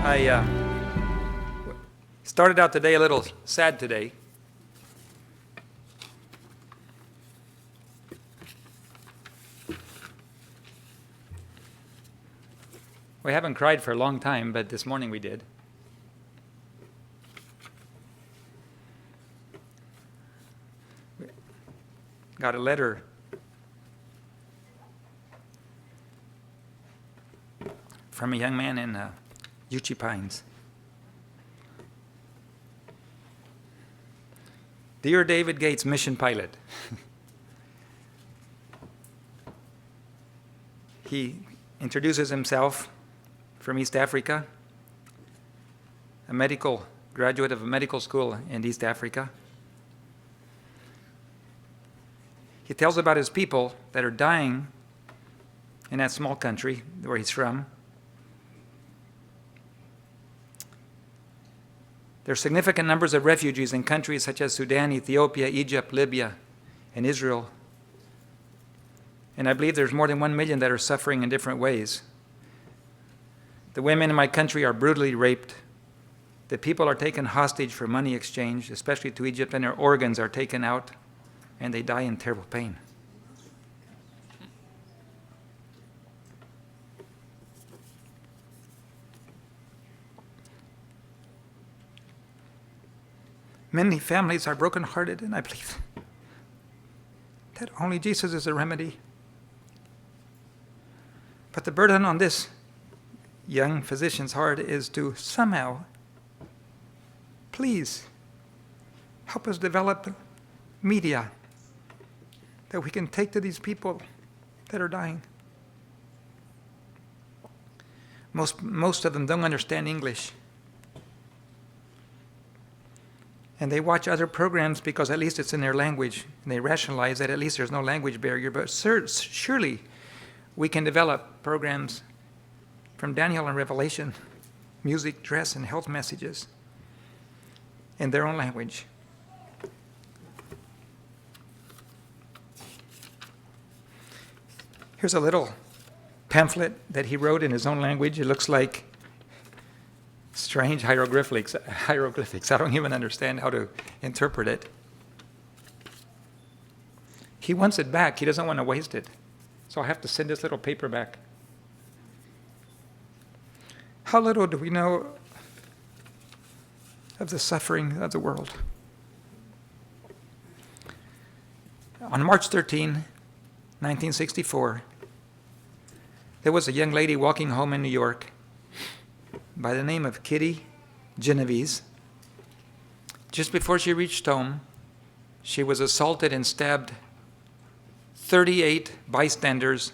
I started out today a little sad today. We haven't cried for a long time, but this morning we did. Got a letter from a young man in Uchee Pines. Dear David Gates, mission pilot. He introduces himself from East Africa, a medical graduate of a medical school in East Africa. He tells about his people that are dying in that small country where he's from. There are significant numbers of refugees in countries such as Sudan, Ethiopia, Egypt, Libya, and Israel. And I believe there's more than 1 million that are suffering in different ways. The women in my country are brutally raped. The people are taken hostage for money exchange, especially to Egypt, and their organs are taken out, and they die in terrible pain. Many families are brokenhearted, and I believe that only Jesus is a remedy. But the burden on this young physician's heart is to somehow, please, help us develop media that we can take to these people that are dying. Most of them don't understand English. And they watch other programs because at least it's in their language. And they rationalize that at least there's no language barrier. But surely we can develop programs from Daniel and Revelation, music, dress, and health messages in their own language. Here's a little pamphlet that he wrote in his own language. It looks like strange hieroglyphics. I don't even understand how to interpret it. He wants it back. He doesn't want to waste it. So I have to send this little paper back. How little do we know of the suffering of the world? On March 13, 1964, there was a young lady walking home in New York by the name of Kitty Genovese. Just before she reached home, she was assaulted and stabbed. 38 bystanders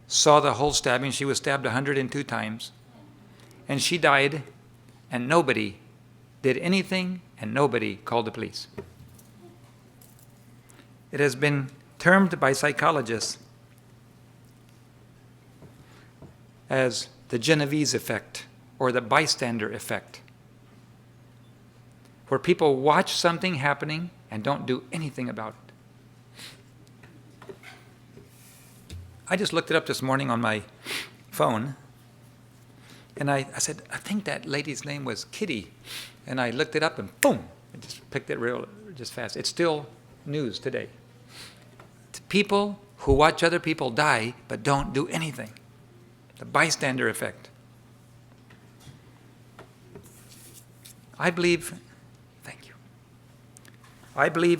saw the whole stabbing. She was stabbed 102 times. And she died, and nobody did anything, and nobody called the police. It has been termed by psychologists as the Genovese effect, or the bystander effect, where people watch something happening and don't do anything about it. I just looked it up this morning on my phone, and I said, I think that lady's name was Kitty. And I looked it up, and boom, I just picked it just fast. It's still news today. People who watch other people die but don't do anything. The bystander effect. I believe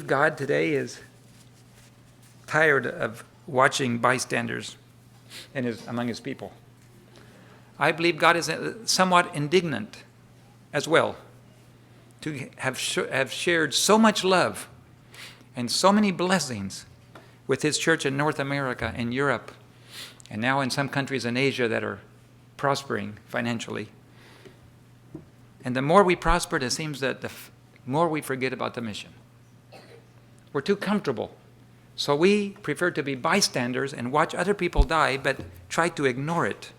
God today is tired of watching bystanders among his people. I believe God is somewhat indignant as well to have shared so much love and so many blessings with his church in North America and Europe, and now in some countries in Asia that are prospering financially. And the more we prosper, it seems that the more we forget about the mission. We're too comfortable. So we prefer to be bystanders and watch other people die, but try to ignore it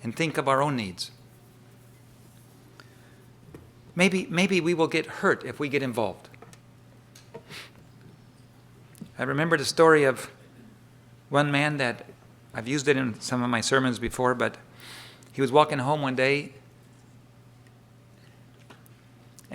and think of our own needs. Maybe we will get hurt if we get involved. I remember the story of one man that I've used it in some of my sermons before, but he was walking home one day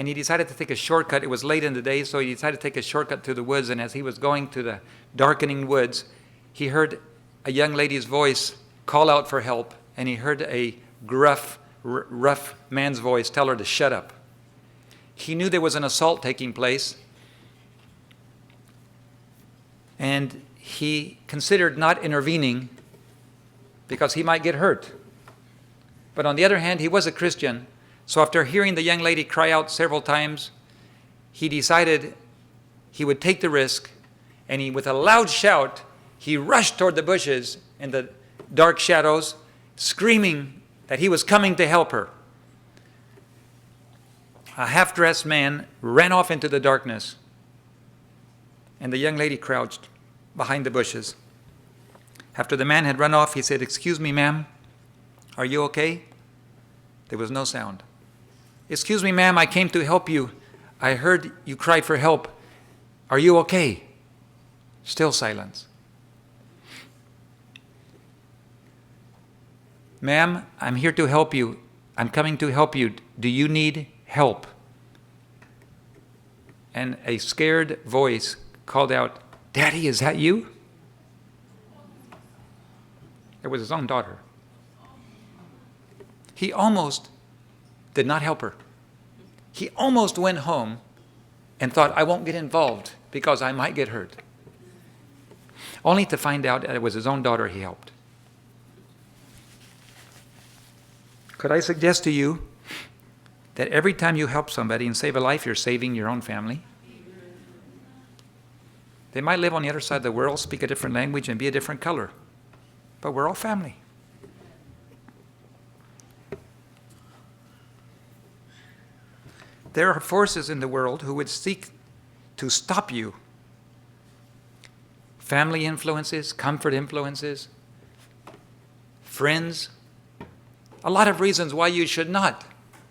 and he decided to take a shortcut. It was late in the day, so he decided to take a shortcut through the woods, and as he was going to the darkening woods, he heard a young lady's voice call out for help, and he heard a gruff, rough man's voice tell her to shut up. He knew there was an assault taking place, and he considered not intervening because he might get hurt. But on the other hand, he was a Christian, so after hearing the young lady cry out several times, he decided he would take the risk, and with a loud shout, he rushed toward the bushes in the dark shadows, screaming that he was coming to help her. A half-dressed man ran off into the darkness, and the young lady crouched behind the bushes. After the man had run off, he said, "Excuse me, ma'am, are you okay?" There was no sound. "Excuse me, ma'am, I came to help you. I heard you cried for help. Are you okay?" Still silence. "Ma'am, I'm here to help you. I'm coming to help you. Do you need help?" And a scared voice called out, "Daddy, is that you?" It was his own daughter. He almost did not help her. He almost went home and thought, "I won't get involved because I might get hurt." Only to find out that it was his own daughter he helped. Could I suggest to you that every time you help somebody and save a life, you're saving your own family? They might live on the other side of the world, speak a different language, and be a different color, but we're all family. There are forces in the world who would seek to stop you. Family influences, comfort influences, friends. A lot of reasons why you should not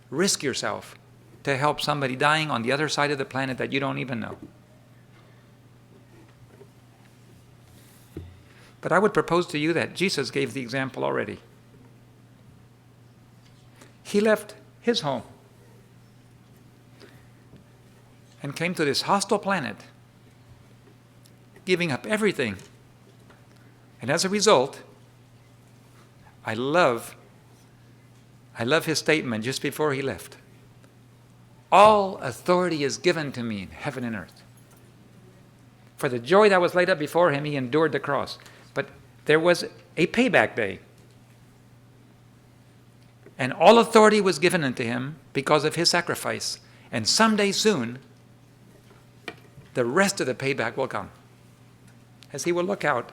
risk yourself to help somebody dying on the other side of the planet that you don't even know. But I would propose to you that Jesus gave the example already. He left his home and came to this hostile planet, giving up everything. And as a result, I love his statement just before he left. "All authority is given to me in heaven and earth." For the joy that was laid up before him, he endured the cross. But there was a payback day. And all authority was given unto him because of his sacrifice. And someday soon, the rest of the payback will come, as he will look out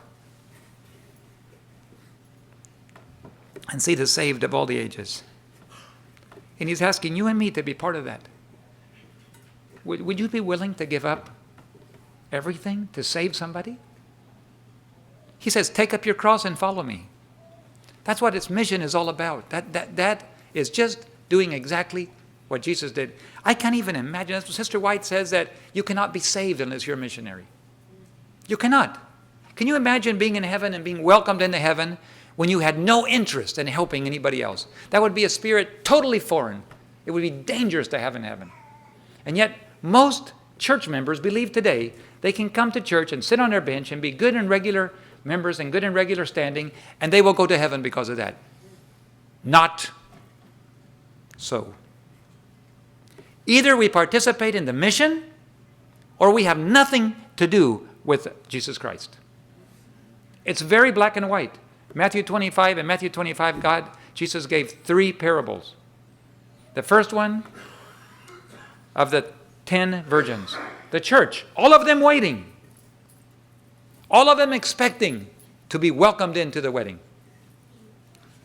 and see the saved of all the ages. And he's asking you and me to be part of that. Would you be willing to give up everything to save somebody? He says, "Take up your cross and follow me." That's what its mission is all about. That is just doing exactly what Jesus did. I can't even imagine. That's what Sister White says, that you cannot be saved unless you're a missionary. You cannot. Can you imagine being in heaven and being welcomed into heaven when you had no interest in helping anybody else? That would be a spirit totally foreign. It would be dangerous to have in heaven. And yet, most church members believe today they can come to church and sit on their bench and be good and regular members and good and regular standing, and they will go to heaven because of that. Not so. Either we participate in the mission, or we have nothing to do with Jesus Christ. It's very black and white. Matthew 25 and Matthew 25, Jesus gave 3 parables. The first one of the 10 virgins. The church, all of them waiting. All of them expecting to be welcomed into the wedding.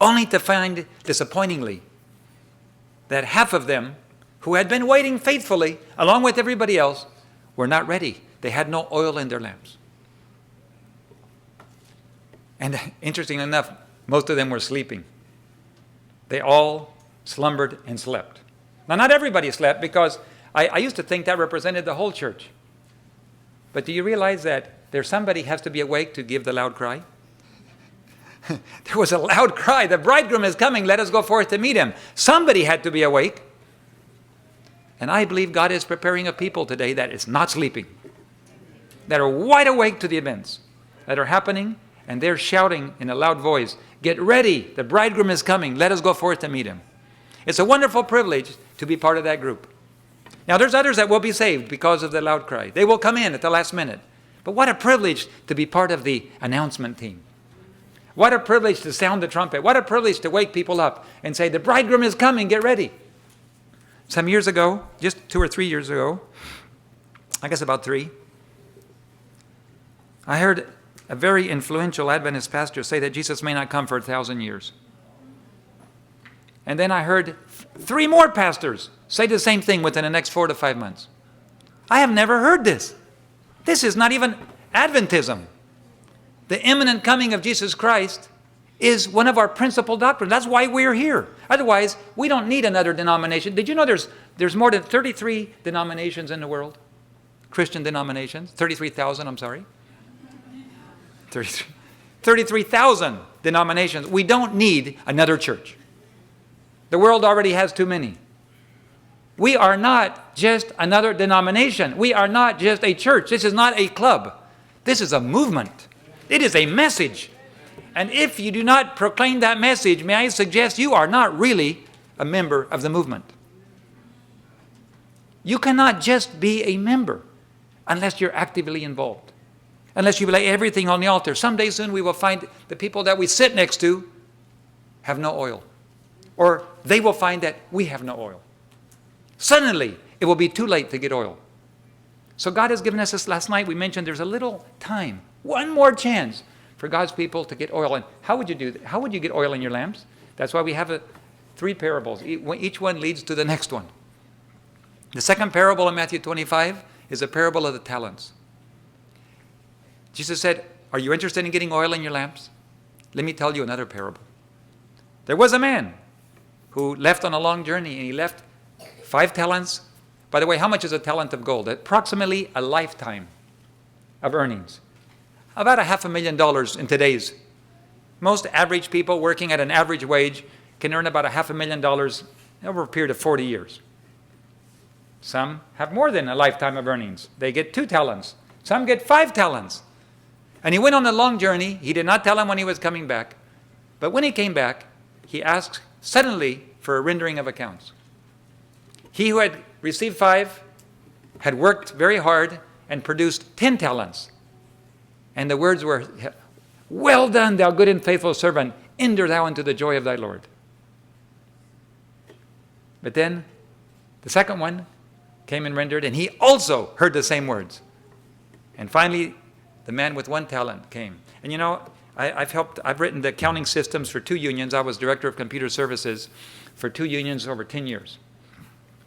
Only to find, disappointingly, that half of them, who had been waiting faithfully, along with everybody else, were not ready. They had no oil in their lamps. And interestingly enough, most of them were sleeping. They all slumbered and slept. Now, not everybody slept, because I used to think that represented the whole church. But do you realize that somebody has to be awake to give the loud cry? There was a loud cry. "The bridegroom is coming. Let us go forth to meet him." Somebody had to be awake. And I believe God is preparing a people today that is not sleeping, that are wide awake to the events that are happening, and they're shouting in a loud voice, "Get ready, the bridegroom is coming, let us go forth to meet him." It's a wonderful privilege to be part of that group. Now there's others that will be saved because of the loud cry. They will come in at the last minute. But what a privilege to be part of the announcement team. What a privilege to sound the trumpet. What a privilege to wake people up and say, "The bridegroom is coming, get ready." Some years ago, just 2 or 3 years ago, I guess about 3, I heard a very influential Adventist pastor say that Jesus may not come for 1,000 years. And then I heard 3 more pastors say the same thing within the next 4 to 5 months. I have never heard this. This is not even Adventism. The imminent coming of Jesus Christ is one of our principal doctrines. That's why we're here. Otherwise, we don't need another denomination. Did you know there's more than 33 denominations in the world? Christian denominations. 33,000, I'm sorry. 33,000 denominations. We don't need another church. The world already has too many. We are not just another denomination. We are not just a church. This is not a club. This is a movement. It is a message. And if you do not proclaim that message, may I suggest you are not really a member of the movement. You cannot just be a member unless you're actively involved. Unless you lay everything on the altar. Someday soon we will find the people that we sit next to have no oil. Or they will find that we have no oil. Suddenly, it will be too late to get oil. So God has given us this. Last night we mentioned there's a little time, one more chance for God's people to get oil. And how would you do that? How would you get oil in your lamps? That's why we have 3 parables. Each one leads to the next one. The second parable in Matthew 25 is a parable of the talents. Jesus said, "Are you interested in getting oil in your lamps? Let me tell you another parable. There was a man who left on a long journey, and he left 5 talents. By the way, how much is a talent of gold? Approximately a lifetime of earnings. About $500,000 in today's. Most average people working at an average wage can earn about $500,000 over a period of 40 years. Some have more than a lifetime of earnings. They get 2 talents. Some get 5 talents. And he went on a long journey. He did not tell him when he was coming back. But when he came back, he asked suddenly for a rendering of accounts. He who had received 5 had worked very hard and produced 10 talents. And the words were, "Well done, thou good and faithful servant. Enter thou into the joy of thy Lord." But then the second one came and rendered, and he also heard the same words. And finally, the man with 1 talent came. And you know, I've written the accounting systems for 2 unions. I was director of computer services for 2 unions over 10 years.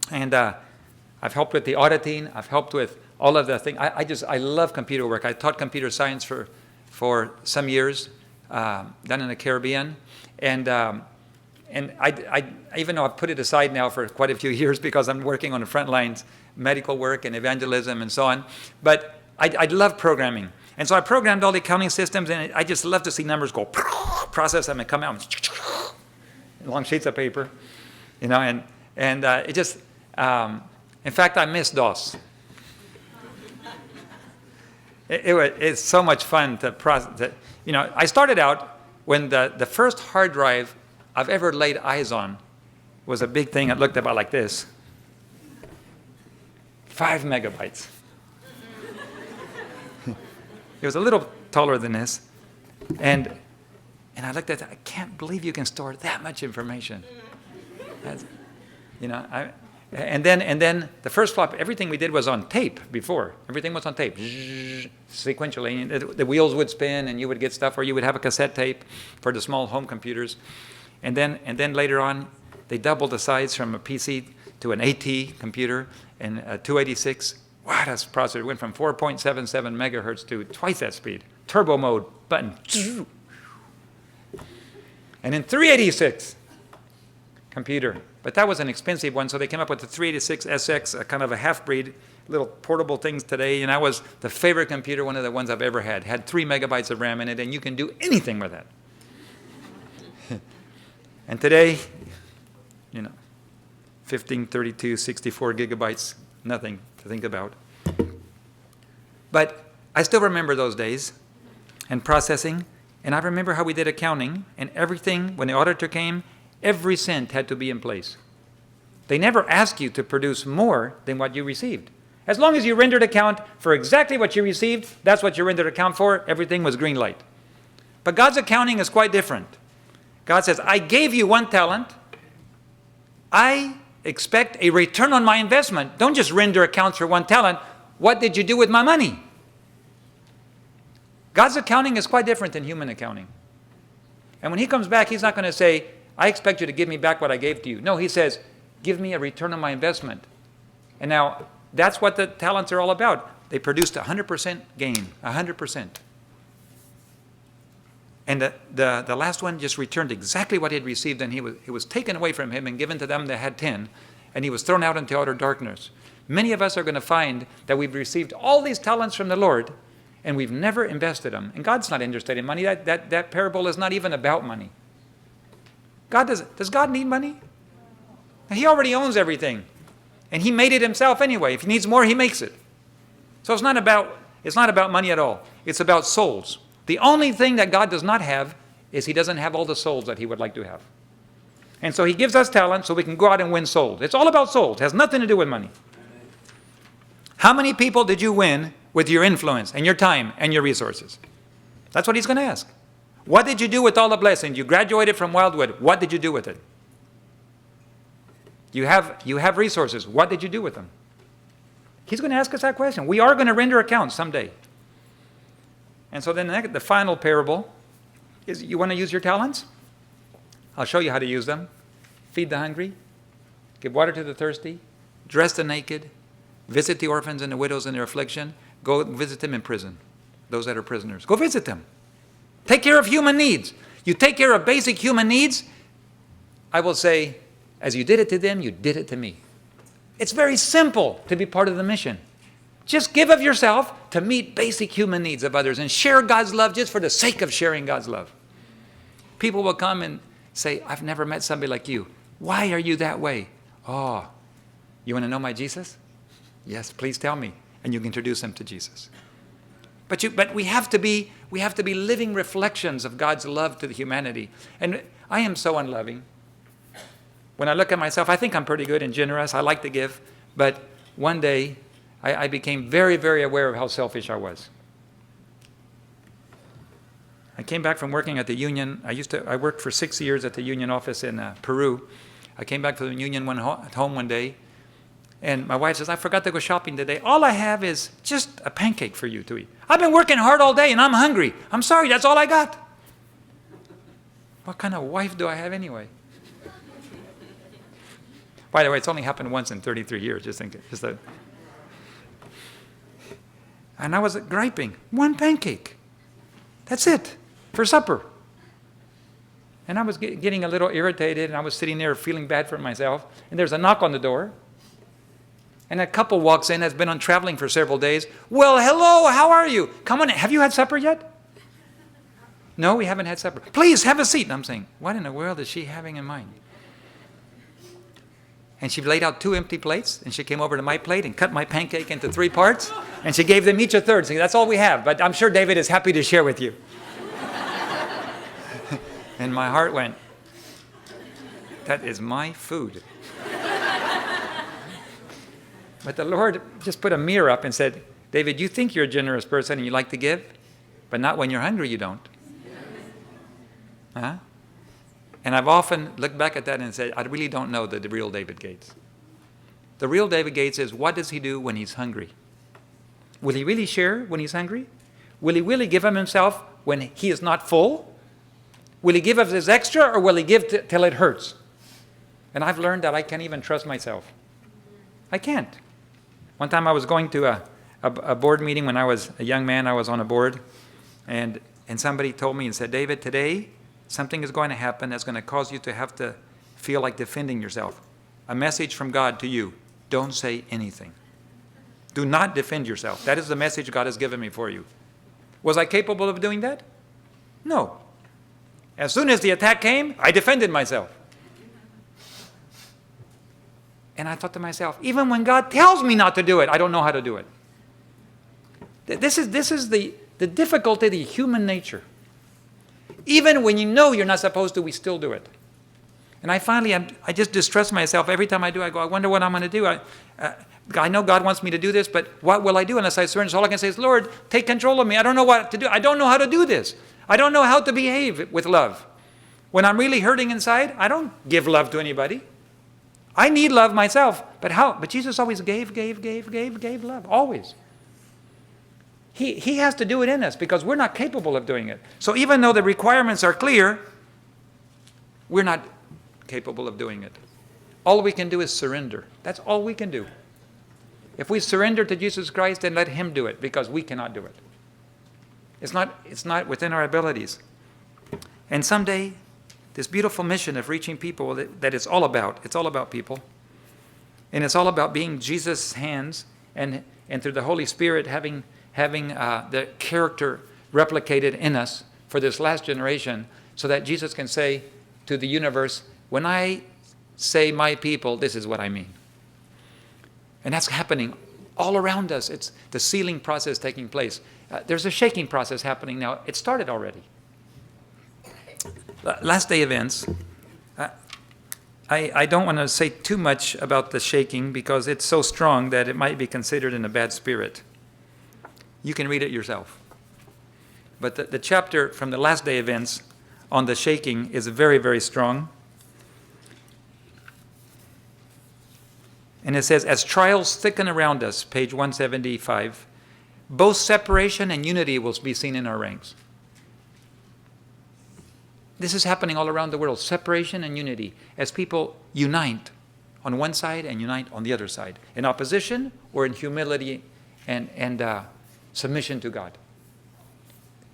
And I've helped with the auditing. I've helped with all of the things. I love computer work. I taught computer science for some years down in the Caribbean. And I even though I've put it aside now for quite a few years because I'm working on the front lines, medical work and evangelism and so on. But I love programming. And so I programmed all the accounting systems, and I just love to see numbers go, process them and come out in long sheets of paper, you know, and it just, in fact, I miss DOS. It's so much fun to process. You know, I started out when the first hard drive I've ever laid eyes on was a big thing that looked about like this. 5 megabytes. It was a little taller than this. And I looked at it, I can't believe you can store that much information. You know, and then the first flop, everything we did was on tape before. Everything was on tape, sequentially. And the wheels would spin, and you would get stuff, or you would have a cassette tape for the small home computers. And then later on, they doubled the size from a PC to an AT computer and a 286. Wow, that processor went from 4.77 megahertz to twice that speed. Turbo mode, button. And in 386 computer. But that was an expensive one, so they came up with the 386 SX, a kind of a half-breed, little portable things today. And that was the favorite computer, one of the ones I've ever had. Had 3 megabytes of RAM in it, and you can do anything with that. And today, you know, 15, 32, 64 gigabytes, nothing to think about. But I still remember those days and processing, and I remember how we did accounting, and everything, when the auditor came, every cent had to be in place. They never ask you to produce more than what you received. As long as you rendered account for exactly what you received, that's what you rendered account for, everything was green light. But God's accounting is quite different. God says, I gave you 1 talent. I expect a return on my investment. Don't just render accounts for 1 talent. What did you do with my money? God's accounting is quite different than human accounting. And when he comes back, he's not going to say, I expect you to give me back what I gave to you. No, he says, give me a return on my investment. And now, that's what the talents are all about. They produced 100% gain, 100%. And the last one just returned exactly what he had received, and it was taken away from him and given to them that had 10, and he was thrown out into outer darkness. Many of us are going to find that we've received all these talents from the Lord, and we've never invested them. And God's not interested in money. That parable is not even about money. Does God need money? He already owns everything. And he made it himself anyway. If he needs more, he makes it. So it's not about money at all. It's about souls. The only thing that God does not have is he doesn't have all the souls that he would like to have. And so he gives us talent so we can go out and win souls. It's all about souls. It has nothing to do with money. How many people did you win with your influence and your time and your resources? That's what he's going to ask. What did you do with all the blessings? You graduated from Wildwood. What did you do with it? You have resources. What did you do with them? He's going to ask us that question. We are going to render accounts someday. And so then the final parable is, you want to use your talents? I'll show you how to use them. Feed the hungry, give water to the thirsty, dress the naked, visit the orphans and the widows in their affliction, go visit them in prison, those that are prisoners. Go visit them. Take care of human needs. You take care of basic human needs, I will say, as you did it to them, you did it to me. It's very simple to be part of the mission. Just give of yourself to meet basic human needs of others and share God's love just for the sake of sharing God's love. People will come and say, I've never met somebody like you. Why are you that way? Oh, you want to know my Jesus? Yes, please tell me. And you can introduce them to Jesus. But we have to be living reflections of God's love to the humanity. And I am so unloving. When I look at myself, I think I'm pretty good and generous. I like to give. But one day, I became very, very aware of how selfish I was. I came back from working at the union. I worked for 6 years at the union office in Peru. I came back from the union at home one day, and my wife says, I forgot to go shopping today. All I have is just a pancake for you to eat. I've been working hard all day, and I'm hungry. I'm sorry, that's all I got. What kind of wife do I have anyway? By the way, it's only happened once in 33 years. Just think. And I was griping. 1 pancake. That's it. For supper. And I was getting a little irritated, and I was sitting there feeling bad for myself. And there's a knock on the door. And a couple walks in, has been on traveling for several days. Well, hello, how are you? Come on in. Have you had supper yet? No, we haven't had supper. Please, have a seat. And I'm saying, what in the world is she having in mind? And she laid out 2 empty plates, and she came over to my plate and cut my pancake into 3 parts, and she gave them each a third. So that's all we have, but I'm sure David is happy to share with you. And my heart went, that is my food. But the Lord just put a mirror up and said, David, you think you're a generous person and you like to give, but not when you're hungry, you don't. Huh? And I've often looked back at that and said, I really don't know the real David Gates. The real David Gates is, what does he do when he's hungry? Will he really share when he's hungry? Will he really give of himself when he is not full? Will he give of his extra, or will he give till it hurts? And I've learned that I can't even trust myself. I can't. One time I was going to a board meeting when I was a young man. I was on a board, and somebody told me and said, David, today something is going to happen that's going to cause you to have to feel like defending yourself. A message from God to you. Don't say anything. Do not defend yourself. That is the message God has given me for you. Was I capable of doing that? No. As soon as the attack came, I defended myself. And I thought to myself, even when God tells me not to do it, I don't know how to do it. This is the difficulty of the human nature. Even when you know you're not supposed to, we still do it. And I just distress myself every time I do. I go, I wonder what I'm going to do. I know God wants me to do this, but what will I do unless I surrender? So all I can say is, Lord, take control of me. I don't know what to do. I don't know how to do this. I don't know how to behave with love. When I'm really hurting inside, I don't give love to anybody. I need love myself. But how? But Jesus always gave love. Always. He has to do it in us because we're not capable of doing it. So even though the requirements are clear, we're not capable of doing it. All we can do is surrender. That's all we can do. If we surrender to Jesus Christ, then let Him do it because we cannot do it. It's not within our abilities. And someday, this beautiful mission of reaching people that it's all about people. And it's all about being Jesus' hands and through the Holy Spirit having the character replicated in us for this last generation so that Jesus can say to the universe, when I say my people, this is what I mean. And that's happening all around us. It's the sealing process taking place. There's a shaking process happening now. It started already. Last day events. I don't want to say too much about the shaking because it's so strong that it might be considered in a bad spirit. You can read it yourself. But the chapter from the last day events on the shaking is very, very strong. And it says, as trials thicken around us, page 175, both separation and unity will be seen in our ranks. This is happening all around the world, separation and unity, as people unite on one side and unite on the other side, in opposition or in humility and submission to God.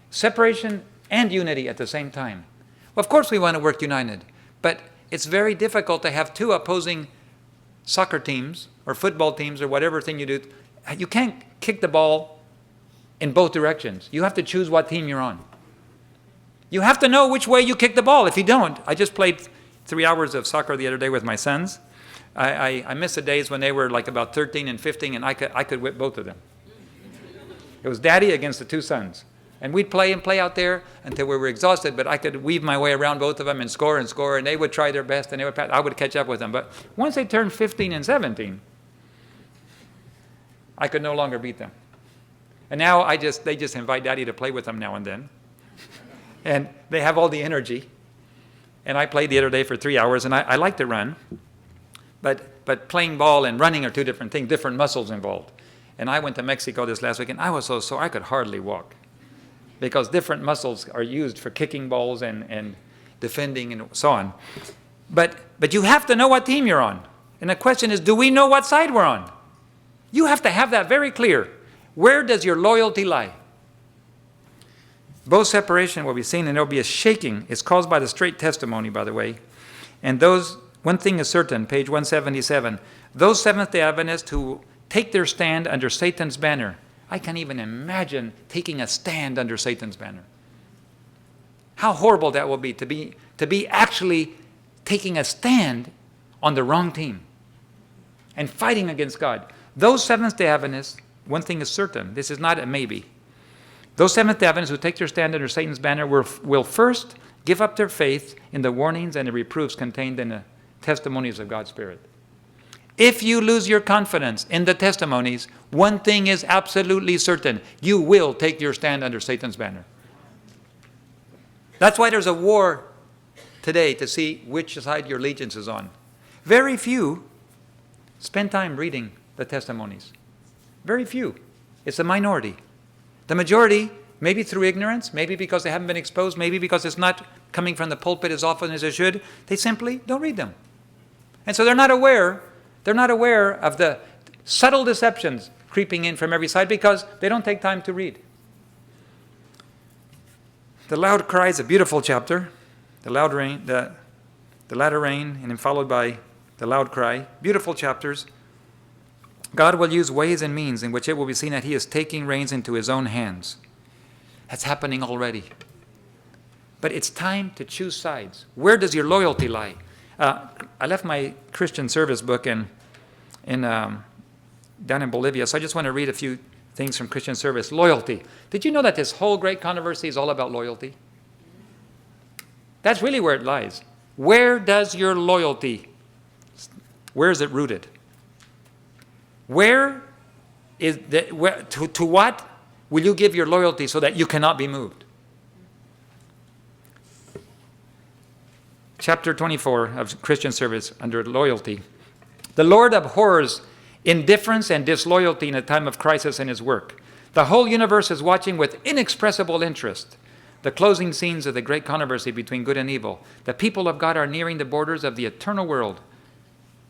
Separation and unity at the same time. Well, of course we want to work united, but it's very difficult to have two opposing soccer teams or football teams or whatever thing you do. You can't kick the ball in both directions. You have to choose what team you're on. You have to know which way you kick the ball. If you don't, I just played 3 hours of soccer the other day with my sons. I miss the days when they were like about 13 and 15 and I could whip both of them. It was daddy against the two sons. And we'd play out there until we were exhausted, but I could weave my way around both of them and score, and they would try their best, and I would catch up with them. But once they turned 15 and 17, I could no longer beat them. And now they just invite Daddy to play with them now and then. And they have all the energy. And I played the other day for 3 hours, and I like to run. But playing ball and running are two different things, different muscles involved. And I went to Mexico this last weekend. I was so sore I could hardly walk. Because different muscles are used for kicking balls and defending and so on. But you have to know what team you're on. And the question is, do we know what side we're on? You have to have that very clear. Where does your loyalty lie? Both separation will be seen, and there will be a shaking. It's caused by the straight testimony, by the way. And one thing is certain, page 177, those Seventh-day Adventists who take their stand under Satan's banner. I can't even imagine taking a stand under Satan's banner. How horrible that will be to be actually taking a stand on the wrong team and fighting against God. Those Seventh-day Adventists, one thing is certain, this is not a maybe. Those Seventh-day Adventists who take their stand under Satan's banner will first give up their faith in the warnings and the reproofs contained in the testimonies of God's Spirit. If you lose your confidence in the testimonies, one thing is absolutely certain. You will take your stand under Satan's banner. That's why there's a war today to see which side your allegiance is on. Very few spend time reading the testimonies. Very few. It's a minority. The majority, maybe through ignorance, maybe because they haven't been exposed, maybe because it's not coming from the pulpit as often as it should, they simply don't read them. And so they're not aware of the subtle deceptions creeping in from every side because they don't take time to read. The loud cry is a beautiful chapter. The latter rain, and then followed by the loud cry. Beautiful chapters. God will use ways and means in which it will be seen that He is taking reins into His own hands. That's happening already. But it's time to choose sides. Where does your loyalty lie? I left my Christian service book, and down in Bolivia. So I just want to read a few things from Christian Service. Loyalty. Did you know that this whole great controversy is all about loyalty? That's really where it lies. Where does your loyalty, where is it rooted? Where is to what will you give your loyalty so that you cannot be moved? Chapter 24 of Christian Service under loyalty. The Lord abhors indifference and disloyalty in a time of crisis in his work. The whole universe is watching with inexpressible interest the closing scenes of the great controversy between good and evil. The people of God are nearing the borders of the eternal world.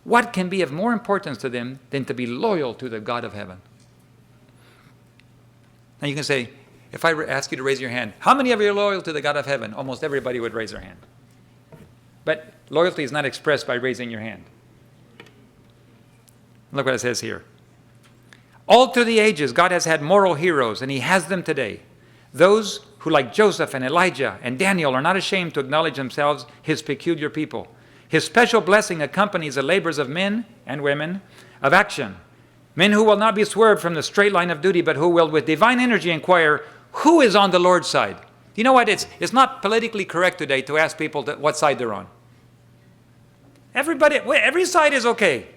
What can be of more importance to them than to be loyal to the God of heaven? Now you can say, if I ask you to raise your hand, how many of you are loyal to the God of heaven? Almost everybody would raise their hand. But loyalty is not expressed by raising your hand. Look what it says here. All through the ages, God has had moral heroes, and he has them today. Those who, like Joseph and Elijah and Daniel, are not ashamed to acknowledge themselves his peculiar people. His special blessing accompanies the labors of men and women of action. Men who will not be swerved from the straight line of duty, but who will with divine energy inquire, who is on the Lord's side? You know what? It's not politically correct today to ask people what side they're on. Every side is okay.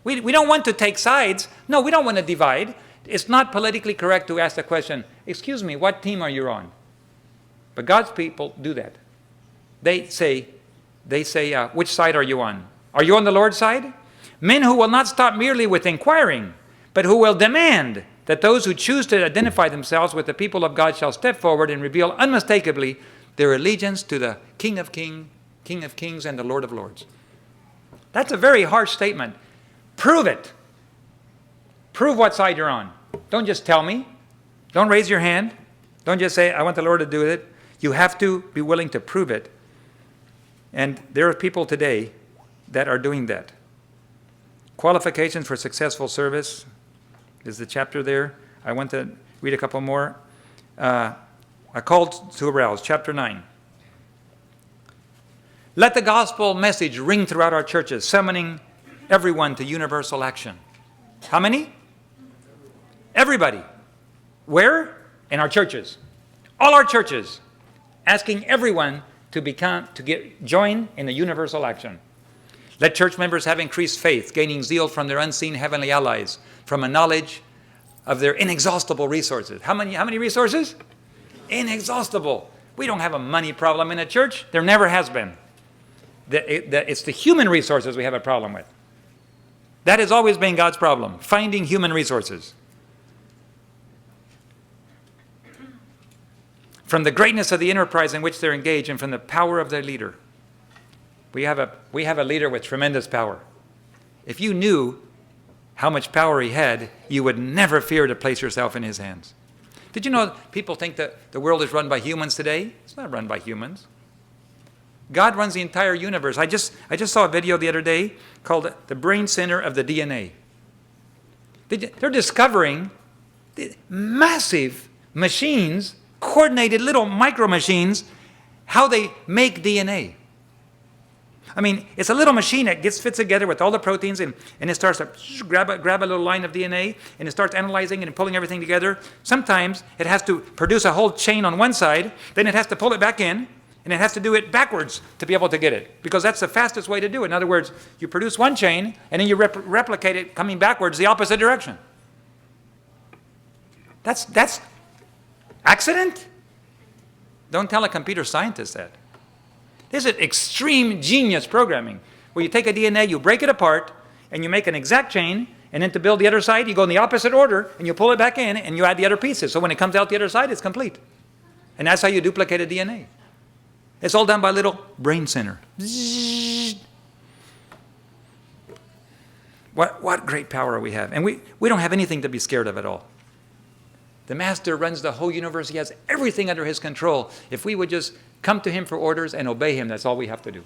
We don't want to take sides. No, we don't want to divide. It's not politically correct to ask the question, excuse me, what team are you on? But God's people do that. They say, which side are you on? Are you on the Lord's side? Men who will not stop merely with inquiring, but who will demand that those who choose to identify themselves with the people of God shall step forward and reveal unmistakably their allegiance to the King of Kings and the Lord of Lords. That's a very harsh statement. Prove it. Prove what side you're on. Don't just tell me. Don't raise your hand. Don't just say, I want the Lord to do it. You have to be willing to prove it. And there are people today that are doing that. Qualifications for successful service is the chapter there. I want to read a couple more. A call to arouse, chapter 9. Let the gospel message ring throughout our churches, summoning everyone to universal action. How many? Everybody. Where? In our churches. All our churches. Asking everyone to join in the universal action. Let church members have increased faith, gaining zeal from their unseen heavenly allies, from a knowledge of their inexhaustible resources. How many resources? Inexhaustible. We don't have a money problem in a church. There never has been. It's the human resources we have a problem with. That has always been God's problem, finding human resources. From the greatness of the enterprise in which they're engaged and from the power of their leader. We have a leader with tremendous power. If you knew how much power he had, you would never fear to place yourself in his hands. Did you know people think that the world is run by humans today? It's not run by humans. God runs the entire universe. I just saw a video the other day called The Brain Center of the DNA. They're discovering massive machines, coordinated little micro machines, how they make DNA. I mean, it's a little machine that fits together with all the proteins, and it starts to grab a little line of DNA, and it starts analyzing and pulling everything together. Sometimes it has to produce a whole chain on one side, then it has to pull it back in, and it has to do it backwards to be able to get it, because that's the fastest way to do it. In other words, you produce one chain, and then you replicate it coming backwards the opposite direction. That's accident? Don't tell a computer scientist that. This is extreme genius programming, where you take a DNA, you break it apart, and you make an exact chain, and then to build the other side, you go in the opposite order, and you pull it back in, and you add the other pieces. So when it comes out the other side, it's complete. And that's how you duplicate a DNA. It's all done by a little brain center. What great power we have. And we don't have anything to be scared of at all. The Master runs the whole universe. He has everything under his control. If we would just come to him for orders and obey him, that's all we have to do.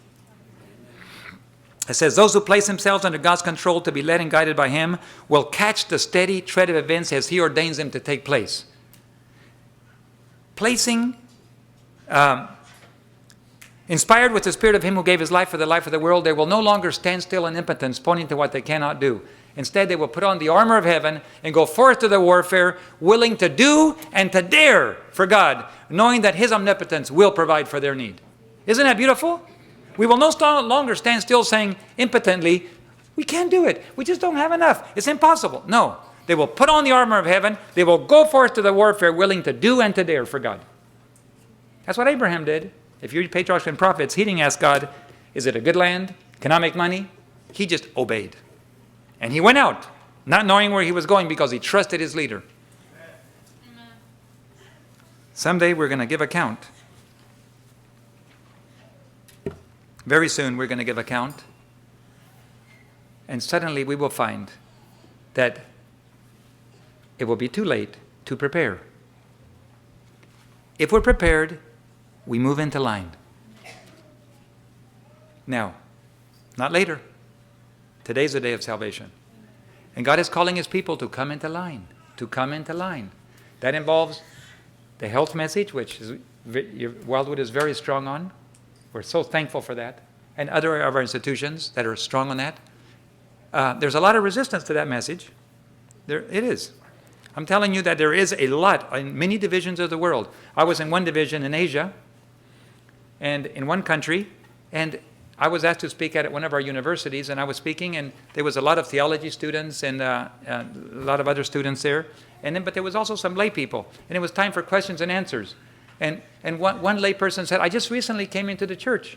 It says, those who place themselves under God's control to be led and guided by him will catch the steady tread of events as he ordains them to take place. Inspired with the Spirit of Him who gave His life for the life of the world, they will no longer stand still in impotence, pointing to what they cannot do. Instead, they will put on the armor of heaven and go forth to the warfare, willing to do and to dare for God, knowing that His omnipotence will provide for their need. Isn't that beautiful? We will no longer stand still saying impotently, we can't do it. We just don't have enough. It's impossible. No. They will put on the armor of heaven. They will go forth to the warfare, willing to do and to dare for God. That's what Abraham did. If you read Patriarchs and Prophets, he didn't ask God, is it a good land? Can I make money? He just obeyed. And he went out, not knowing where he was going because he trusted his leader. Amen. Someday we're going to give account. Very soon we're going to give account. And suddenly we will find that it will be too late to prepare. If we're prepared, we move into line. Now, not later. Today's the day of salvation. And God is calling His people to come into line. To come into line. That involves the health message, which Wildwood is very strong on. We're so thankful for that. And other of our institutions that are strong on that. There's a lot of resistance to that message. It is. I'm telling you that there is a lot in many divisions of the world. I was in one division in Asia, and in one country, and I was asked to speak at one of our universities, and I was speaking, and there was a lot of theology students and a lot of other students there, but there was also some lay people, and it was time for questions and answers. And one lay person said, I just recently came into the church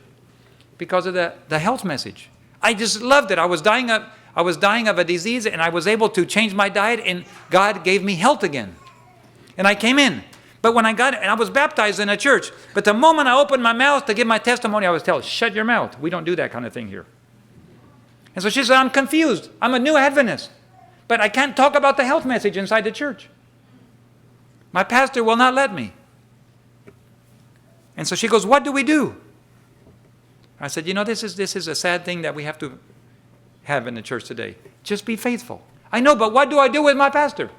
because of the health message. I just loved it. I was dying of a disease, and I was able to change my diet, and God gave me health again. And I came in. But when I got it, and I was baptized in a church, but the moment I opened my mouth to give my testimony, I was told, shut your mouth. We don't do that kind of thing here. And so she said, I'm confused. I'm a new Adventist, but I can't talk about the health message inside the church. My pastor will not let me. And so she goes, what do we do? I said, this is a sad thing that we have to have in the church today. Just be faithful. I know, but what do I do with my pastor?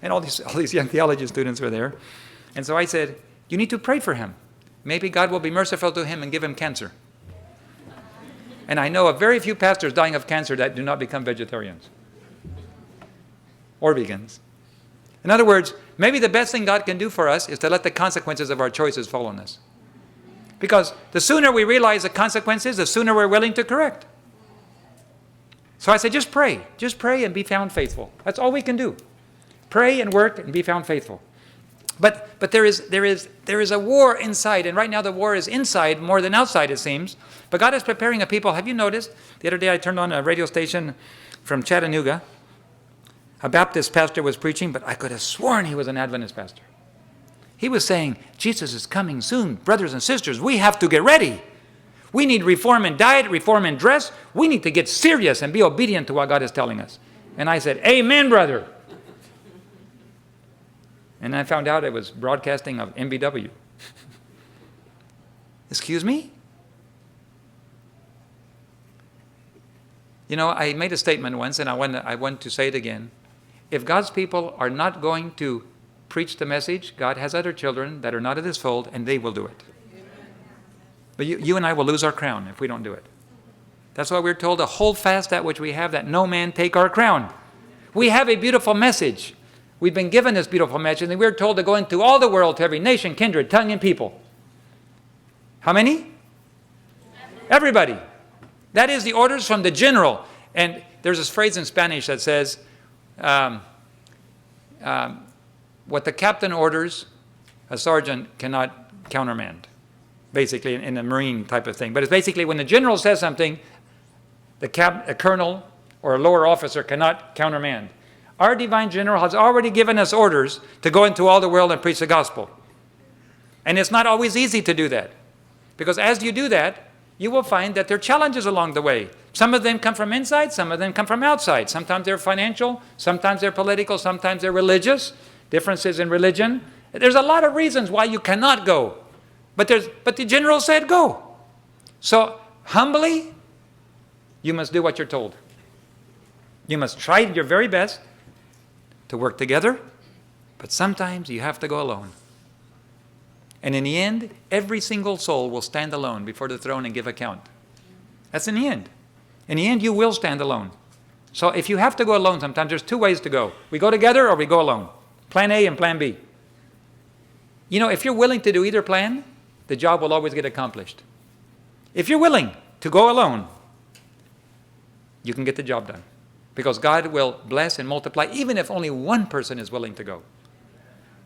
And all these young theology students were there. And so I said, you need to pray for him. Maybe God will be merciful to him and give him cancer. And I know of very few pastors dying of cancer that do not become vegetarians or vegans. In other words, maybe the best thing God can do for us is to let the consequences of our choices fall on us. Because the sooner we realize the consequences, the sooner we're willing to correct. So I said, just pray. Just pray and be found faithful. That's all we can do. Pray and work and be found faithful. But there is a war inside, and right now the war is inside more than outside, it seems. But God is preparing a people. Have you noticed? The other day I turned on a radio station from Chattanooga. A Baptist pastor was preaching, but I could have sworn he was an Adventist pastor. He was saying, Jesus is coming soon. Brothers and sisters, we have to get ready. We need reform in diet, reform in dress. We need to get serious and be obedient to what God is telling us. And I said, amen, brother. And I found out it was broadcasting of MBW. Excuse me? I made a statement once, and I want to say it again. If God's people are not going to preach the message, God has other children that are not of this fold, and they will do it. But you and I will lose our crown if we don't do it. That's why we're told to hold fast that which we have, that no man take our crown. We have a beautiful message. We've been given this beautiful message, and we're told to go into all the world, to every nation, kindred, tongue, and people. How many? Everybody. That is the orders from the general. And there's this phrase in Spanish that says, what the captain orders, a sergeant cannot countermand. Basically, in a Marine type of thing. But it's basically when the general says something, a colonel or a lower officer cannot countermand. Our divine general has already given us orders to go into all the world and preach the gospel. And it's not always easy to do that. Because as you do that, you will find that there are challenges along the way. Some of them come from inside, some of them come from outside. Sometimes they're financial, sometimes they're political, sometimes they're religious. Differences in religion. There's a lot of reasons why you cannot go. But the general said go. So humbly, you must do what you're told. You must try your very best to work together, but sometimes you have to go alone. And in the end, every single soul will stand alone before the throne and give account. That's in the end. In the end, you will stand alone. So if you have to go alone sometimes, there's two ways to go. We go together or we go alone. Plan A and plan B. You know, if you're willing to do either plan, the job will always get accomplished. If you're willing to go alone, you can get the job done. Because God will bless and multiply, even if only one person is willing to go.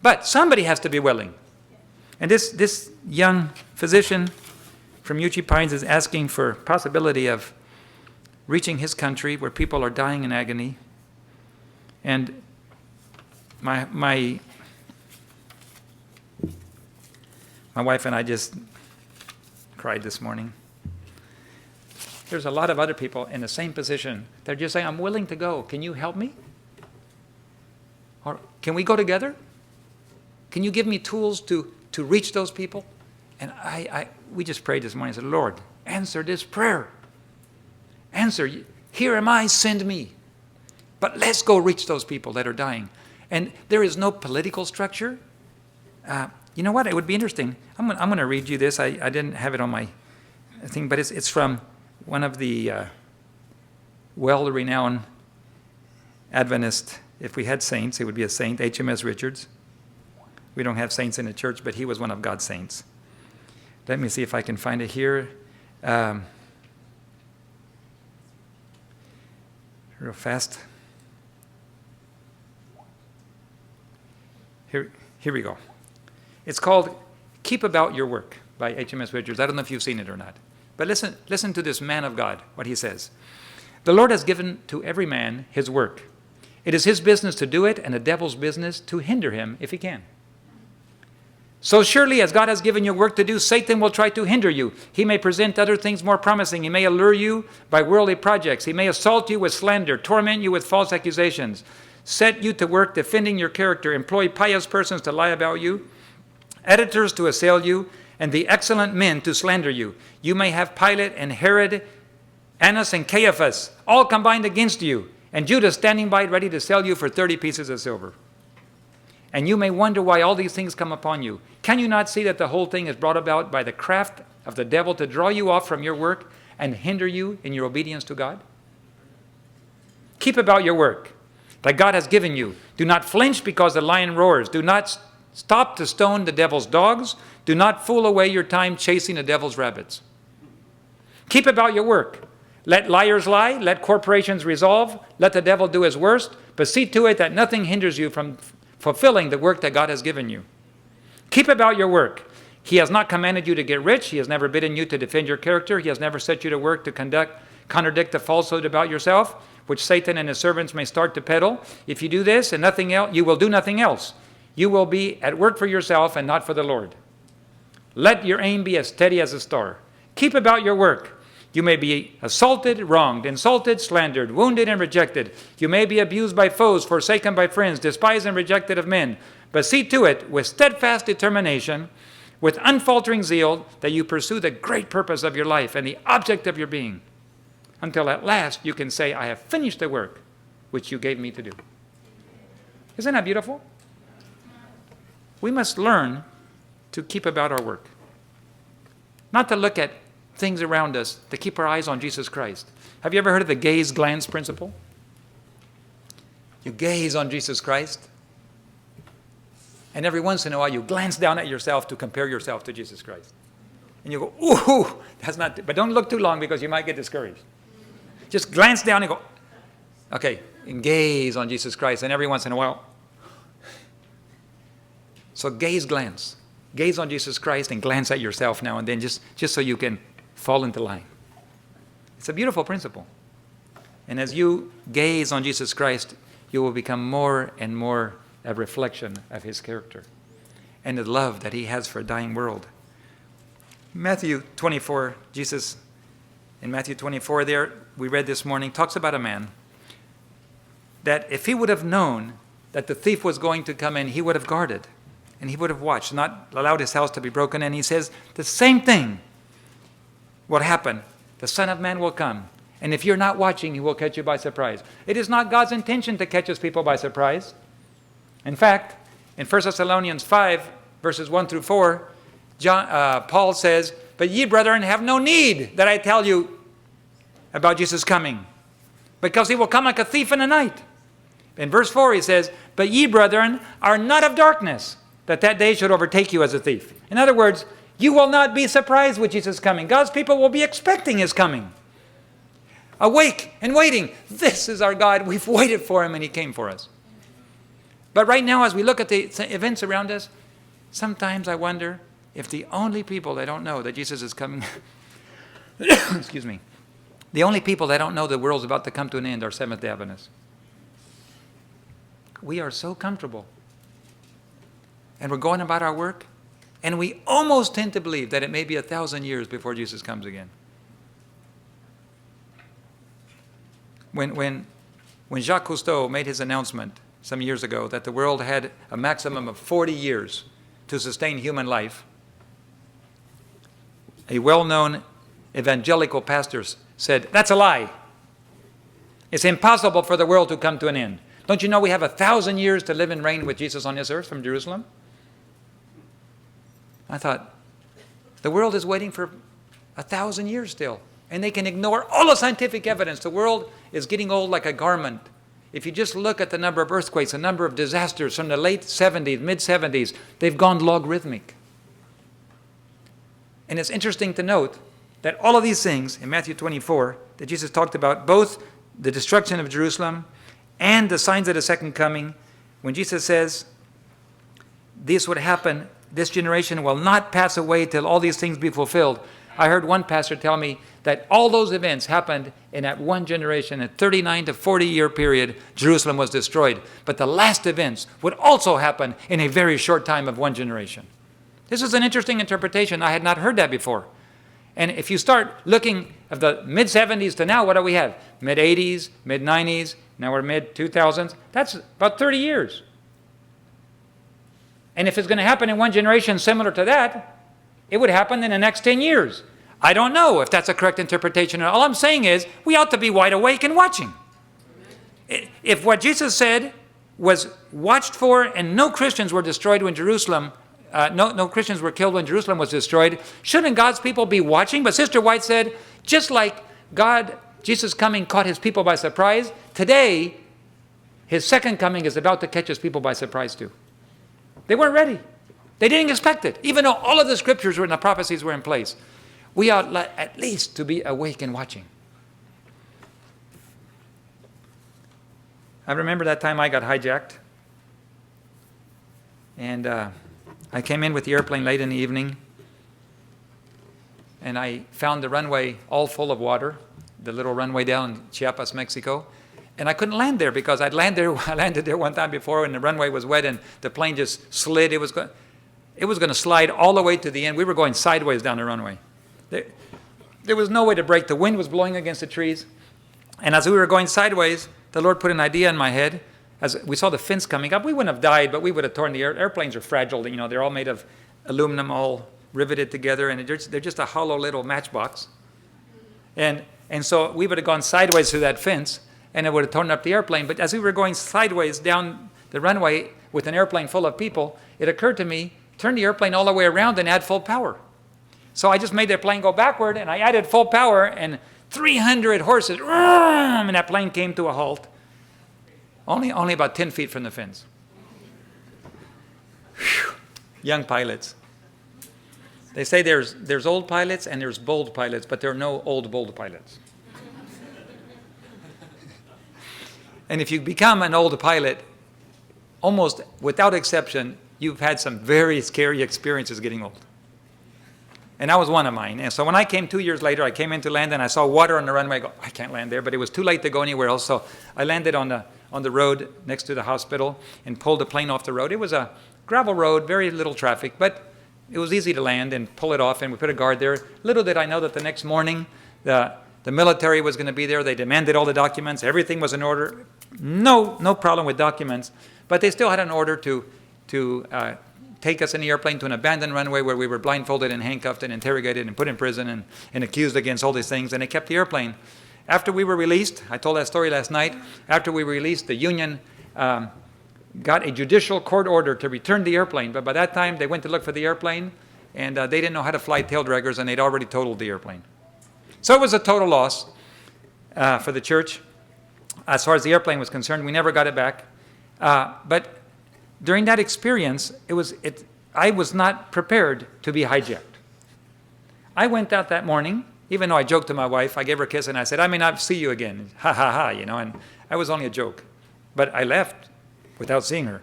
But somebody has to be willing. And this young physician from Uchee Pines is asking for possibility of reaching his country where people are dying in agony. And my wife and I just cried this morning. There's a lot of other people in the same position. They're just saying, I'm willing to go. Can you help me? Or can we go together? Can you give me tools to reach those people? And we just prayed this morning and said, Lord, answer this prayer. Answer, here am I, send me. But let's go reach those people that are dying. And there is no political structure. You know what? It would be interesting. I'm going to read you this. I didn't have it on my thing, but it's from one of the well-renowned Adventist. If we had saints, it would be a saint, HMS Richards. We don't have saints in the church, but he was one of God's saints. Let me see if I can find it here. Real fast. Here we go. It's called Keep About Your Work by HMS Richards. I don't know if you've seen it or not. But listen to this man of God, what he says. The Lord has given to every man his work. It is his business to do it and the devil's business to hinder him if he can. So surely as God has given you work to do, Satan will try to hinder you. He may present other things more promising. He may allure you by worldly projects. He may assault you with slander, torment you with false accusations, set you to work defending your character, employ pious persons to lie about you, editors to assail you, and the excellent men to slander you. You may have Pilate and Herod, Annas and Caiaphas, all combined against you, and Judas standing by ready to sell you for 30 pieces of silver. And you may wonder why all these things come upon you. Can you not see that the whole thing is brought about by the craft of the devil to draw you off from your work and hinder you in your obedience to God? Keep about your work that God has given you. Do not flinch because the lion roars. Do not stop to stone the devil's dogs. Do not fool away your time chasing the devil's rabbits. Keep about your work. Let liars lie. Let corporations resolve. Let the devil do his worst. But see to it that nothing hinders you from fulfilling the work that God has given you. Keep about your work. He has not commanded you to get rich. He has never bidden you to defend your character. He has never set you to work to contradict the falsehood about yourself, which Satan and his servants may start to peddle. If you do this and nothing else, you will do nothing else. You will be at work for yourself and not for the Lord. Let your aim be as steady as a star. Keep about your work. You may be assaulted, wronged, insulted, slandered, wounded, and rejected. You may be abused by foes, forsaken by friends, despised and rejected of men. But see to it with steadfast determination, with unfaltering zeal, that you pursue the great purpose of your life and the object of your being, until at last you can say, I have finished the work which you gave me to do. Isn't that beautiful? We must learn to keep about our work. Not to look at things around us, to keep our eyes on Jesus Christ. Have you ever heard of the gaze glance principle? You gaze on Jesus Christ, and every once in a while you glance down at yourself to compare yourself to Jesus Christ. And you go, ooh, that's not, but don't look too long because you might get discouraged. Just glance down and go, okay, and gaze on Jesus Christ, and every once in a while. So gaze, glance. Gaze on Jesus Christ and glance at yourself now and then just so you can fall into line. It's a beautiful principle. And as you gaze on Jesus Christ, you will become more and more a reflection of his character and the love that he has for a dying world. Matthew 24, Jesus in Matthew 24 there, we read this morning, talks about a man that if he would have known that the thief was going to come in, he would have guarded and he would have watched, not allowed his house to be broken. And he says the same thing will happen. The Son of Man will come. And if you're not watching, he will catch you by surprise. It is not God's intention to catch his people by surprise. In fact, in 1 Thessalonians 5, verses 1 through 4, Paul says, but ye, brethren, have no need that I tell you about Jesus coming, because he will come like a thief in the night. In verse 4 he says, but ye, brethren, are not of darkness, that day should overtake you as a thief. In other words, you will not be surprised with Jesus coming. God's people will be expecting his coming. Awake and waiting. This is our God. We've waited for him and he came for us. But right now, as we look at the events around us, sometimes I wonder if the only people that don't know that Jesus is coming, excuse me, the only people that don't know the world's about to come to an end are Seventh-day Adventists. We are so comfortable. And we're going about our work, and we almost tend to believe that it may be 1,000 years before Jesus comes again. When Jacques Cousteau made his announcement some years ago that the world had a maximum of 40 years to sustain human life, a well-known evangelical pastor said, that's a lie. It's impossible for the world to come to an end. Don't you know we have 1,000 years to live and reign with Jesus on this earth from Jerusalem? I thought, the world is waiting for 1,000 years still. And they can ignore all the scientific evidence. The world is getting old like a garment. If you just look at the number of earthquakes, the number of disasters from the late 70s, mid-70s, they've gone logarithmic. And it's interesting to note that all of these things in Matthew 24 that Jesus talked about, both the destruction of Jerusalem and the signs of the second coming, when Jesus says this would happen, this generation will not pass away till all these things be fulfilled. I heard one pastor tell me that all those events happened in that one generation, a 39 to 40 year period, Jerusalem was destroyed. But the last events would also happen in a very short time of one generation. This is an interesting interpretation. I had not heard that before. And if you start looking at the mid-70s to now, what do we have? Mid-80s, mid-90s, now we're mid-2000s. That's about 30 years. And if it's going to happen in one generation similar to that, it would happen in the next 10 years. I don't know if that's a correct interpretation. All I'm saying is we ought to be wide awake and watching. If what Jesus said was watched for and no Christians were destroyed when Jerusalem, no Christians were killed when Jerusalem was destroyed, shouldn't God's people be watching? But Sister White said, just like Jesus' coming caught his people by surprise, today his second coming is about to catch his people by surprise too. They weren't ready. They didn't expect it. Even though all of the scriptures and the prophecies were in place, we ought at least to be awake and watching. I remember that time I got hijacked. And I came in with the airplane late in the evening. And I found the runway all full of water, the little runway down in Chiapas, Mexico. And I couldn't land there because I landed there one time before and the runway was wet and the plane just slid. It was going to slide all the way to the end. We were going sideways down the runway. There was no way to brake. The wind was blowing against the trees. And as we were going sideways, the Lord put an idea in my head. As we saw the fins coming up, we wouldn't have died, but we would have torn the airplanes are fragile. You know, they're all made of aluminum, all riveted together, and they're just a hollow little matchbox. And so we would have gone sideways through that fence, and it would have torn up the airplane. But as we were going sideways down the runway with an airplane full of people, it occurred to me, turn the airplane all the way around and add full power. So I just made the plane go backward, and I added full power, and 300 horses, and that plane came to a halt, only about 10 feet from the fins. Whew. Young pilots. They say there's old pilots and there's bold pilots, but there are no old, bold pilots. And if you become an old pilot, almost without exception, you've had some very scary experiences getting old. And that was one of mine. And so when I came 2 years later, I came into land and I saw water on the runway. I go, I can't land there, but it was too late to go anywhere else. So I landed on the road next to the hospital and pulled the plane off the road. It was a gravel road, very little traffic, but it was easy to land and pull it off, and we put a guard there. Little did I know that the next morning, the military was going to be there. They demanded all the documents. Everything was in order. No problem with documents, but they still had an order to take us in the airplane to an abandoned runway where we were blindfolded and handcuffed and interrogated and put in prison and accused against all these things, and they kept the airplane. After we were released, I told that story last night, after we were released, the union got a judicial court order to return the airplane, but by that time they went to look for the airplane, and they didn't know how to fly taildraggers, and they'd already totaled the airplane. So it was a total loss for the church. As far as the airplane was concerned, we never got it back. But during that experience, I was not prepared to be hijacked. I went out that morning, even though I joked to my wife. I gave her a kiss and I said, I may not see you again. Ha, ha, ha, and I was only a joke. But I left without seeing her.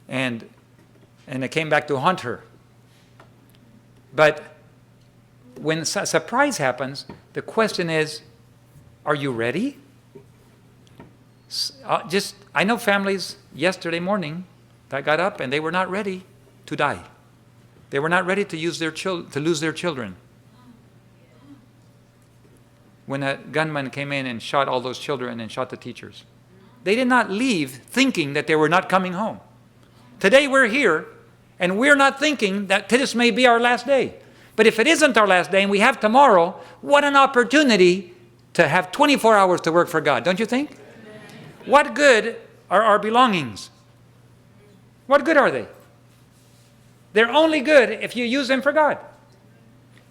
And I came back to haunt her. But when a surprise happens, the question is, are you ready? I know families yesterday morning that got up and they were not ready to die. They were not ready to lose their children. When a gunman came in and shot all those children and shot the teachers. They did not leave thinking that they were not coming home. Today we're here, and we're not thinking that this may be our last day. But if it isn't our last day and we have tomorrow, what an opportunity to have 24 hours to work for God, don't you think? What good are our belongings? What good are they? They're only good if you use them for God.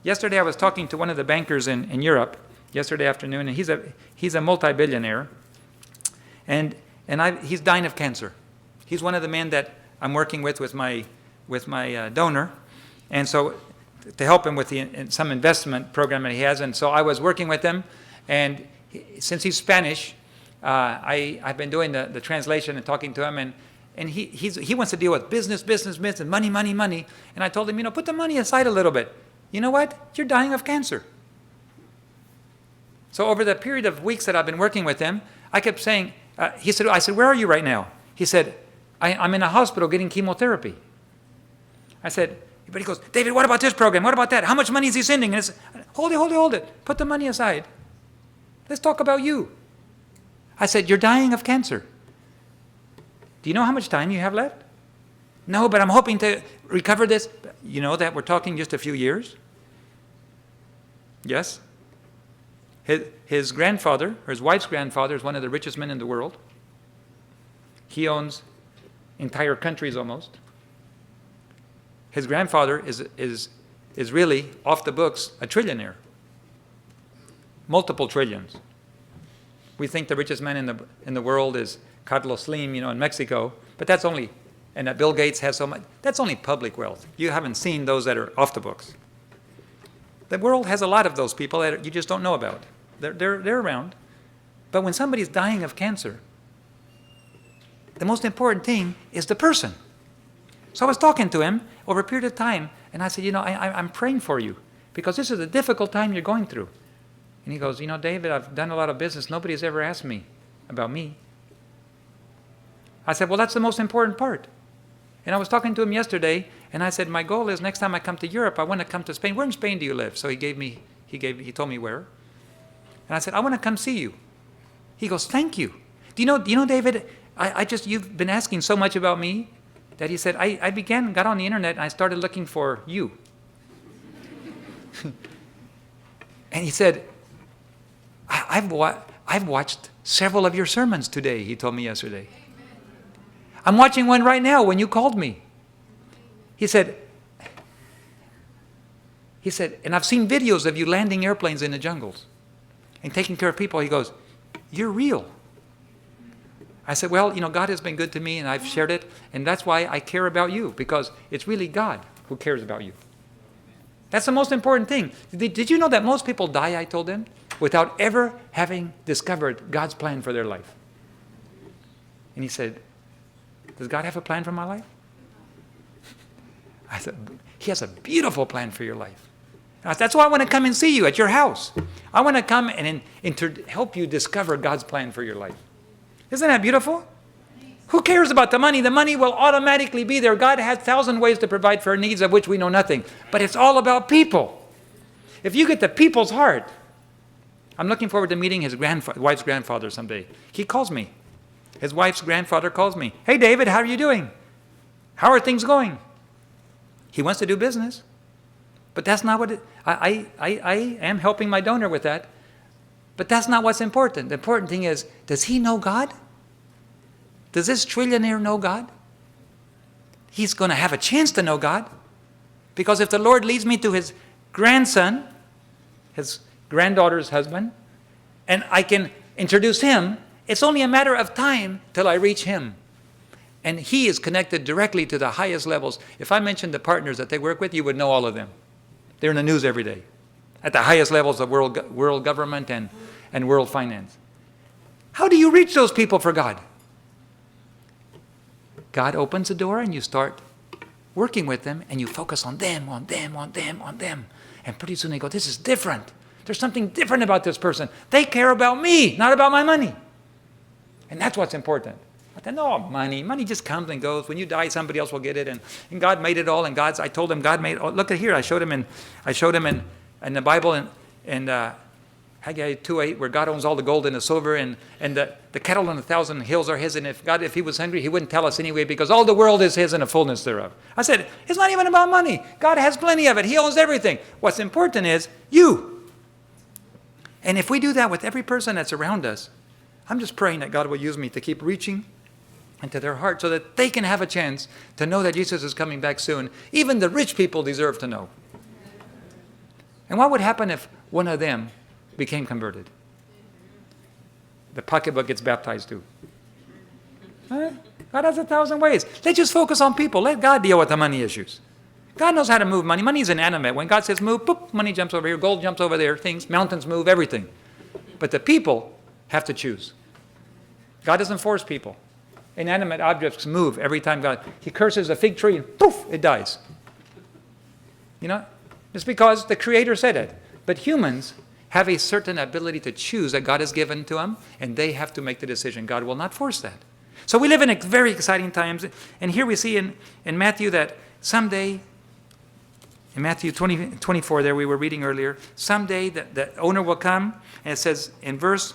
Yesterday I was talking to one of the bankers in Europe, yesterday afternoon, and he's a multi-billionaire, and he's dying of cancer. He's one of the men that I'm working with my donor, and so to help him with some investment program that he has. And so I was working with him, and since he's Spanish, I've been doing the translation and talking to him, and he wants to deal with business, and money. And I told him, put the money aside a little bit. You know what? You're dying of cancer. So over the period of weeks that I've been working with him, I kept saying, I said, where are you right now? He said, I'm in a hospital getting chemotherapy. I said, but he goes, David, what about this program? What about that? How much money is he sending? And it's, hold it. Put the money aside. Let's talk about you. I said, you're dying of cancer. Do you know how much time you have left? No, but I'm hoping to recover this. You know that we're talking just a few years? Yes? His grandfather, or his wife's grandfather, is one of the richest men in the world. He owns entire countries almost. His grandfather is really, off the books, a trillionaire. Multiple trillions. We think the richest man in the world is Carlos Slim, in Mexico, but that's only, and that Bill Gates has so much, that's only public wealth. You haven't seen those that are off the books. The world has a lot of those people that you just don't know about. They're around. But when somebody's dying of cancer, the most important thing is the person. So I was talking to him over a period of time, and I said, I'm praying for you, because this is a difficult time you're going through. And he goes, David, I've done a lot of business. Nobody's ever asked me about me. I said, well, that's the most important part. And I was talking to him yesterday, and I said, my goal is next time I come to Europe, I want to come to Spain. Where in Spain do you live? So he told me where. And I said, I want to come see you. He goes, thank you. Do you know, David, you've been asking so much about me that he said, I got on the internet, and I started looking for you. And he said, I've watched several of your sermons today, he told me yesterday. I'm watching one right now when you called me. He said, and I've seen videos of you landing airplanes in the jungles and taking care of people. He goes, you're real. I said, well, God has been good to me, and I've shared it, and that's why I care about you, because it's really God who cares about you. That's the most important thing. Did you know that most people die, I told him, without ever having discovered God's plan for their life? And he said, does God have a plan for my life? I said, he has a beautiful plan for your life. That's why I want to come and see you at your house. I want to come and to help you discover God's plan for your life. Isn't that beautiful? Who cares about the money? The money will automatically be there. God has 1,000 ways to provide for our needs, of which we know nothing. But it's all about people. If you get the people's heart, I'm looking forward to meeting his wife's grandfather someday. He calls me. His wife's grandfather calls me. Hey, David, how are you doing? How are things going? He wants to do business. But that's not what I am helping my donor with that. But that's not what's important. The important thing is, does he know God? Does this trillionaire know God? He's going to have a chance to know God. Because if the Lord leads me to his grandson, his granddaughter's husband, and I can introduce him, it's only a matter of time till I reach him. And he is connected directly to the highest levels. If I mentioned the partners that they work with, you would know all of them. They're in the news every day, at the highest levels of world government and world finance. How do you reach those people for God? God opens the door and you start working with them and you focus on them, on them, on them, on them. And pretty soon they go, this is different. There's something different about this person. They care about me, not about my money. And that's what's important. But then, no, money just comes and goes. When you die, somebody else will get it. And God made it all. And I told him God made it all. Look at here. I showed him in the Bible in Haggai 2:8, where God owns all the gold and the silver, and the cattle on 1,000 hills are his. And if he was hungry, he wouldn't tell us anyway, because all the world is his and the fullness thereof. I said, it's not even about money. God has plenty of it. He owns everything. What's important is you. And if we do that with every person that's around us, I'm just praying that God will use me to keep reaching into their heart so that they can have a chance to know that Jesus is coming back soon. Even the rich people deserve to know. And what would happen if one of them became converted? The pocketbook gets baptized too. Huh? God has 1,000 ways. Let's just focus on people. Let God deal with the money issues. God knows how to move money. Money is inanimate. When God says move, boop, money jumps over here, gold jumps over there, things, mountains move, everything. But the people have to choose. God doesn't force people. Inanimate objects move every time he curses a fig tree and poof, it dies. You know, it's because the Creator said it. But humans have a certain ability to choose that God has given to them, and they have to make the decision. God will not force that. So we live in very exciting times. And here we see in Matthew that someday, in Matthew 24 there we were reading earlier, someday the owner will come, and it says in verse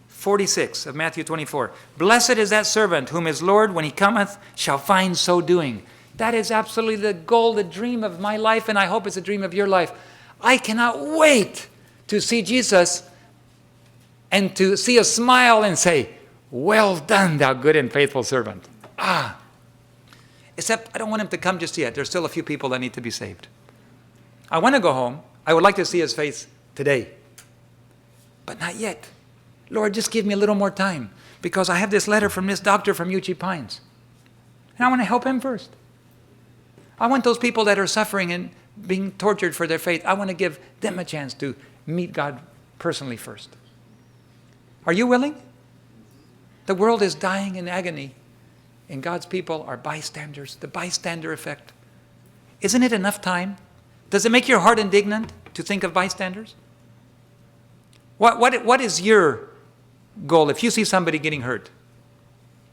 46 of Matthew 24, blessed is that servant whom his Lord, when he cometh, shall find so doing. That is absolutely the goal, the dream of my life, and I hope it's a dream of your life. I cannot wait to see Jesus and to see a smile and say, well done, thou good and faithful servant. Except I don't want him to come just yet. There's still a few people that need to be saved. I want to go home. I would like to see his face today, but not yet. Lord, just give me a little more time, because I have this letter from this doctor from Uchee Pines. And I want to help him first. I want those people that are suffering and being tortured for their faith, I want to give them a chance to meet God personally first. Are you willing? The world is dying in agony, and God's people are bystanders, the bystander effect. Isn't it enough time? Does it make your heart indignant to think of bystanders? What is your goal if you see somebody getting hurt?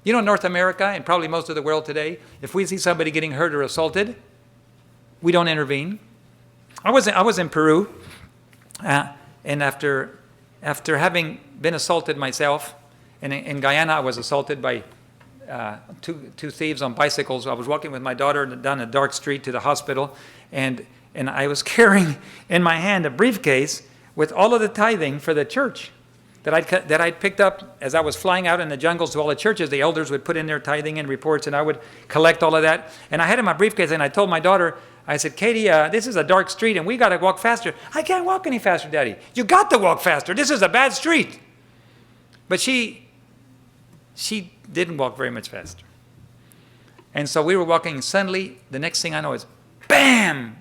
You know, North America and probably most of the world today, if we see somebody getting hurt or assaulted, we don't intervene. I was in Peru, and after having been assaulted myself, and in Guyana I was assaulted by two thieves on bicycles. I was walking with my daughter down a dark street to the hospital, and I was carrying in my hand a briefcase with all of the tithing for the church that I'd picked up as I was flying out in the jungles to all the churches. The elders would put in their tithing and reports, and I would collect all of that. And I had it in my briefcase, and I told my daughter, I said, Katie, this is a dark street, and we got to walk faster. I can't walk any faster, Daddy. You got to walk faster. This is a bad street. But she didn't walk very much faster. And so we were walking. Suddenly, the next thing I know is, bam!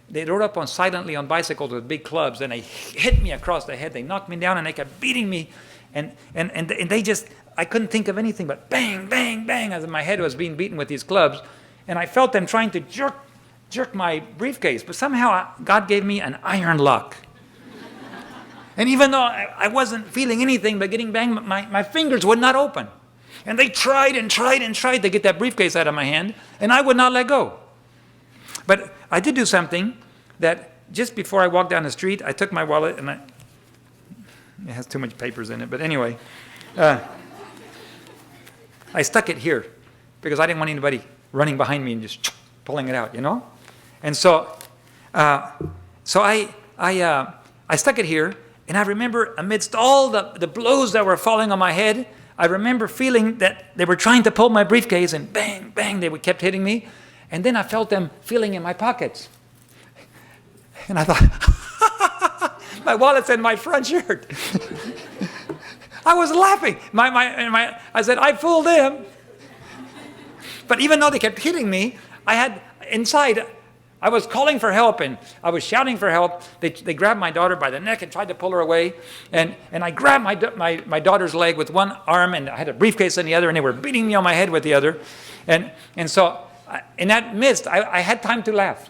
They rode up silently on bicycles with big clubs, and they hit me across the head. They knocked me down, and they kept beating me. And they just, I couldn't think of anything but bang, bang, bang, as my head was being beaten with these clubs. And I felt them trying to jerk my briefcase. But somehow God gave me an iron lock. And even though I wasn't feeling anything but getting banged, my fingers would not open. And they tried and tried and tried to get that briefcase out of my hand, and I would not let go. But I did do something that just before I walked down the street, I took my wallet, and it has too much papers in it, but anyway, I stuck it here because I didn't want anybody running behind me and just pulling it out, you know? And so I stuck it here, and I remember amidst all the blows that were falling on my head, I remember feeling that they were trying to pull my briefcase, and bang, bang, they kept hitting me. And then I felt them feeling in my pockets. And I thought, my wallet's in my front shirt. I was laughing. I said, I fooled them. But even though they kept hitting me, I had inside, I was calling for help and I was shouting for help. They grabbed my daughter by the neck and tried to pull her away. And I grabbed my daughter's leg with one arm and I had a briefcase in the other and they were beating me on my head with the other. And so in that midst, I had time to laugh.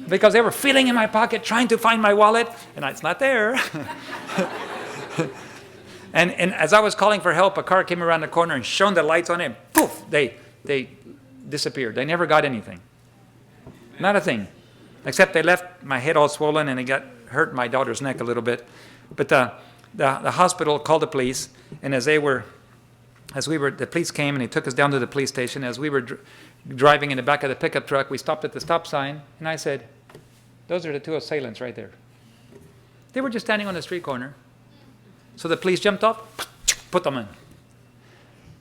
Because they were feeling in my pocket, trying to find my wallet, and it's not there. and as I was calling for help, a car came around the corner and shone the lights on it, and poof, they disappeared. They never got anything. Not a thing. Except they left my head all swollen, and it hurt my daughter's neck a little bit. But the hospital called the police, and the police came and they took us down to the police station. As we were driving in the back of the pickup truck, we stopped at the stop sign, and I said, those are the two assailants right there. They were just standing on the street corner. So the police jumped up, put them in.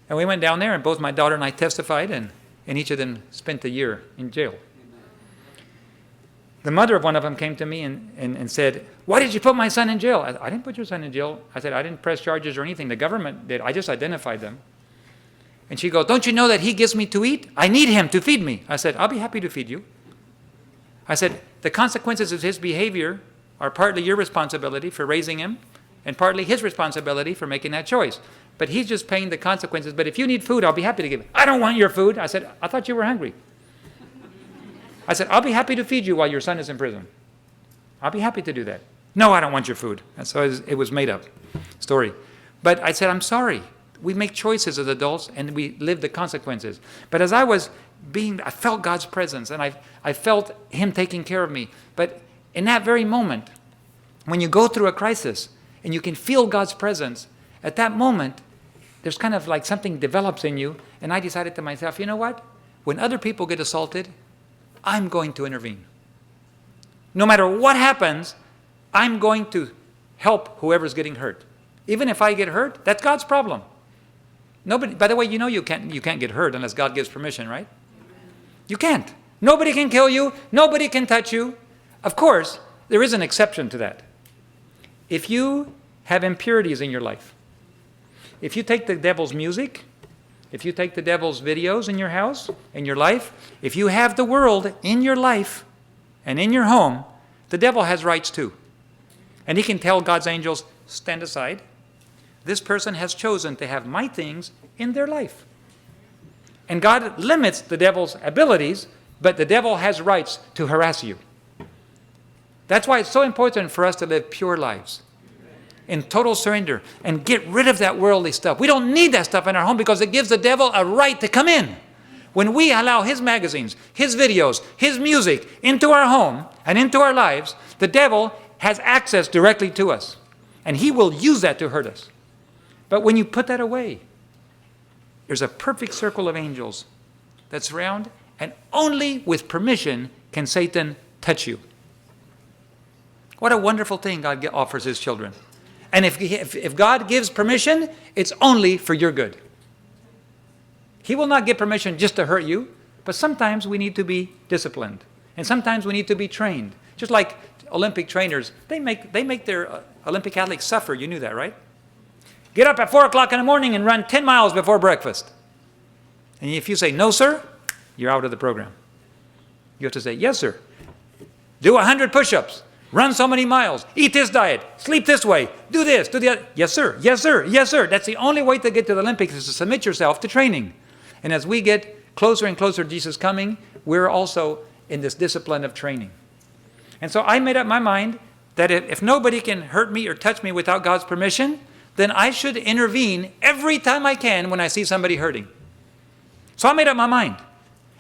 And we went down there, and both my daughter and I testified, and each of them spent a year in jail. The mother of one of them came to me and said, why did you put my son in jail? I didn't put your son in jail. I said, I didn't press charges or anything. The government did. I just identified them. And she goes, don't you know that he gives me to eat? I need him to feed me. I said, I'll be happy to feed you. I said, the consequences of his behavior are partly your responsibility for raising him and partly his responsibility for making that choice. But he's just paying the consequences. But if you need food, I'll be happy to give it. I don't want your food. I said, I thought you were hungry. I said, I'll be happy to feed you while your son is in prison. I'll be happy to do that. No, I don't want your food. And so it was made up story. But I said, I'm sorry. We make choices as adults and we live the consequences. But as I felt God's presence and I felt him taking care of me. But in that very moment, when you go through a crisis and you can feel God's presence, at that moment, there's kind of like something develops in you. And I decided to myself, you know what? When other people get assaulted, I'm going to intervene. No matter what happens, I'm going to help whoever's getting hurt. Even if I get hurt, that's God's problem. Nobody, by the way, you can't get hurt unless God gives permission, right? You can't. Nobody can kill you. Nobody can touch you. Of course, there is an exception to that. If you have impurities in your life, if you take the devil's music, if you take the devil's videos in your house, in your life, if you have the world in your life and in your home, the devil has rights too. And he can tell God's angels, stand aside. This person has chosen to have my things in their life. And God limits the devil's abilities, but the devil has rights to harass you. That's why it's so important for us to live pure lives in total surrender and get rid of that worldly stuff. We don't need that stuff in our home because it gives the devil a right to come in. When we allow his magazines, his videos, his music into our home and into our lives, the devil has access directly to us. And he will use that to hurt us. But when you put that away, there's a perfect circle of angels that surround, and only with permission can Satan touch you. What a wonderful thing God offers his children. And if God gives permission, it's only for your good. He will not give permission just to hurt you, but sometimes we need to be disciplined. And sometimes we need to be trained. Just like Olympic trainers, they make their Olympic athletes suffer. You knew that, right? Get up at 4 o'clock in the morning and run 10 miles before breakfast. And if you say, no, sir, you're out of the program. You have to say, yes, sir. Do 100 push-ups. Run so many miles. Eat this diet. Sleep this way. Do this. Do the other. Yes, sir. Yes, sir. Yes, sir. That's the only way to get to the Olympics is to submit yourself to training. And as we get closer and closer to Jesus coming, we're also in this discipline of training. And so I made up my mind that if nobody can hurt me or touch me without God's permission, then I should intervene every time I can when I see somebody hurting. So I made up my mind.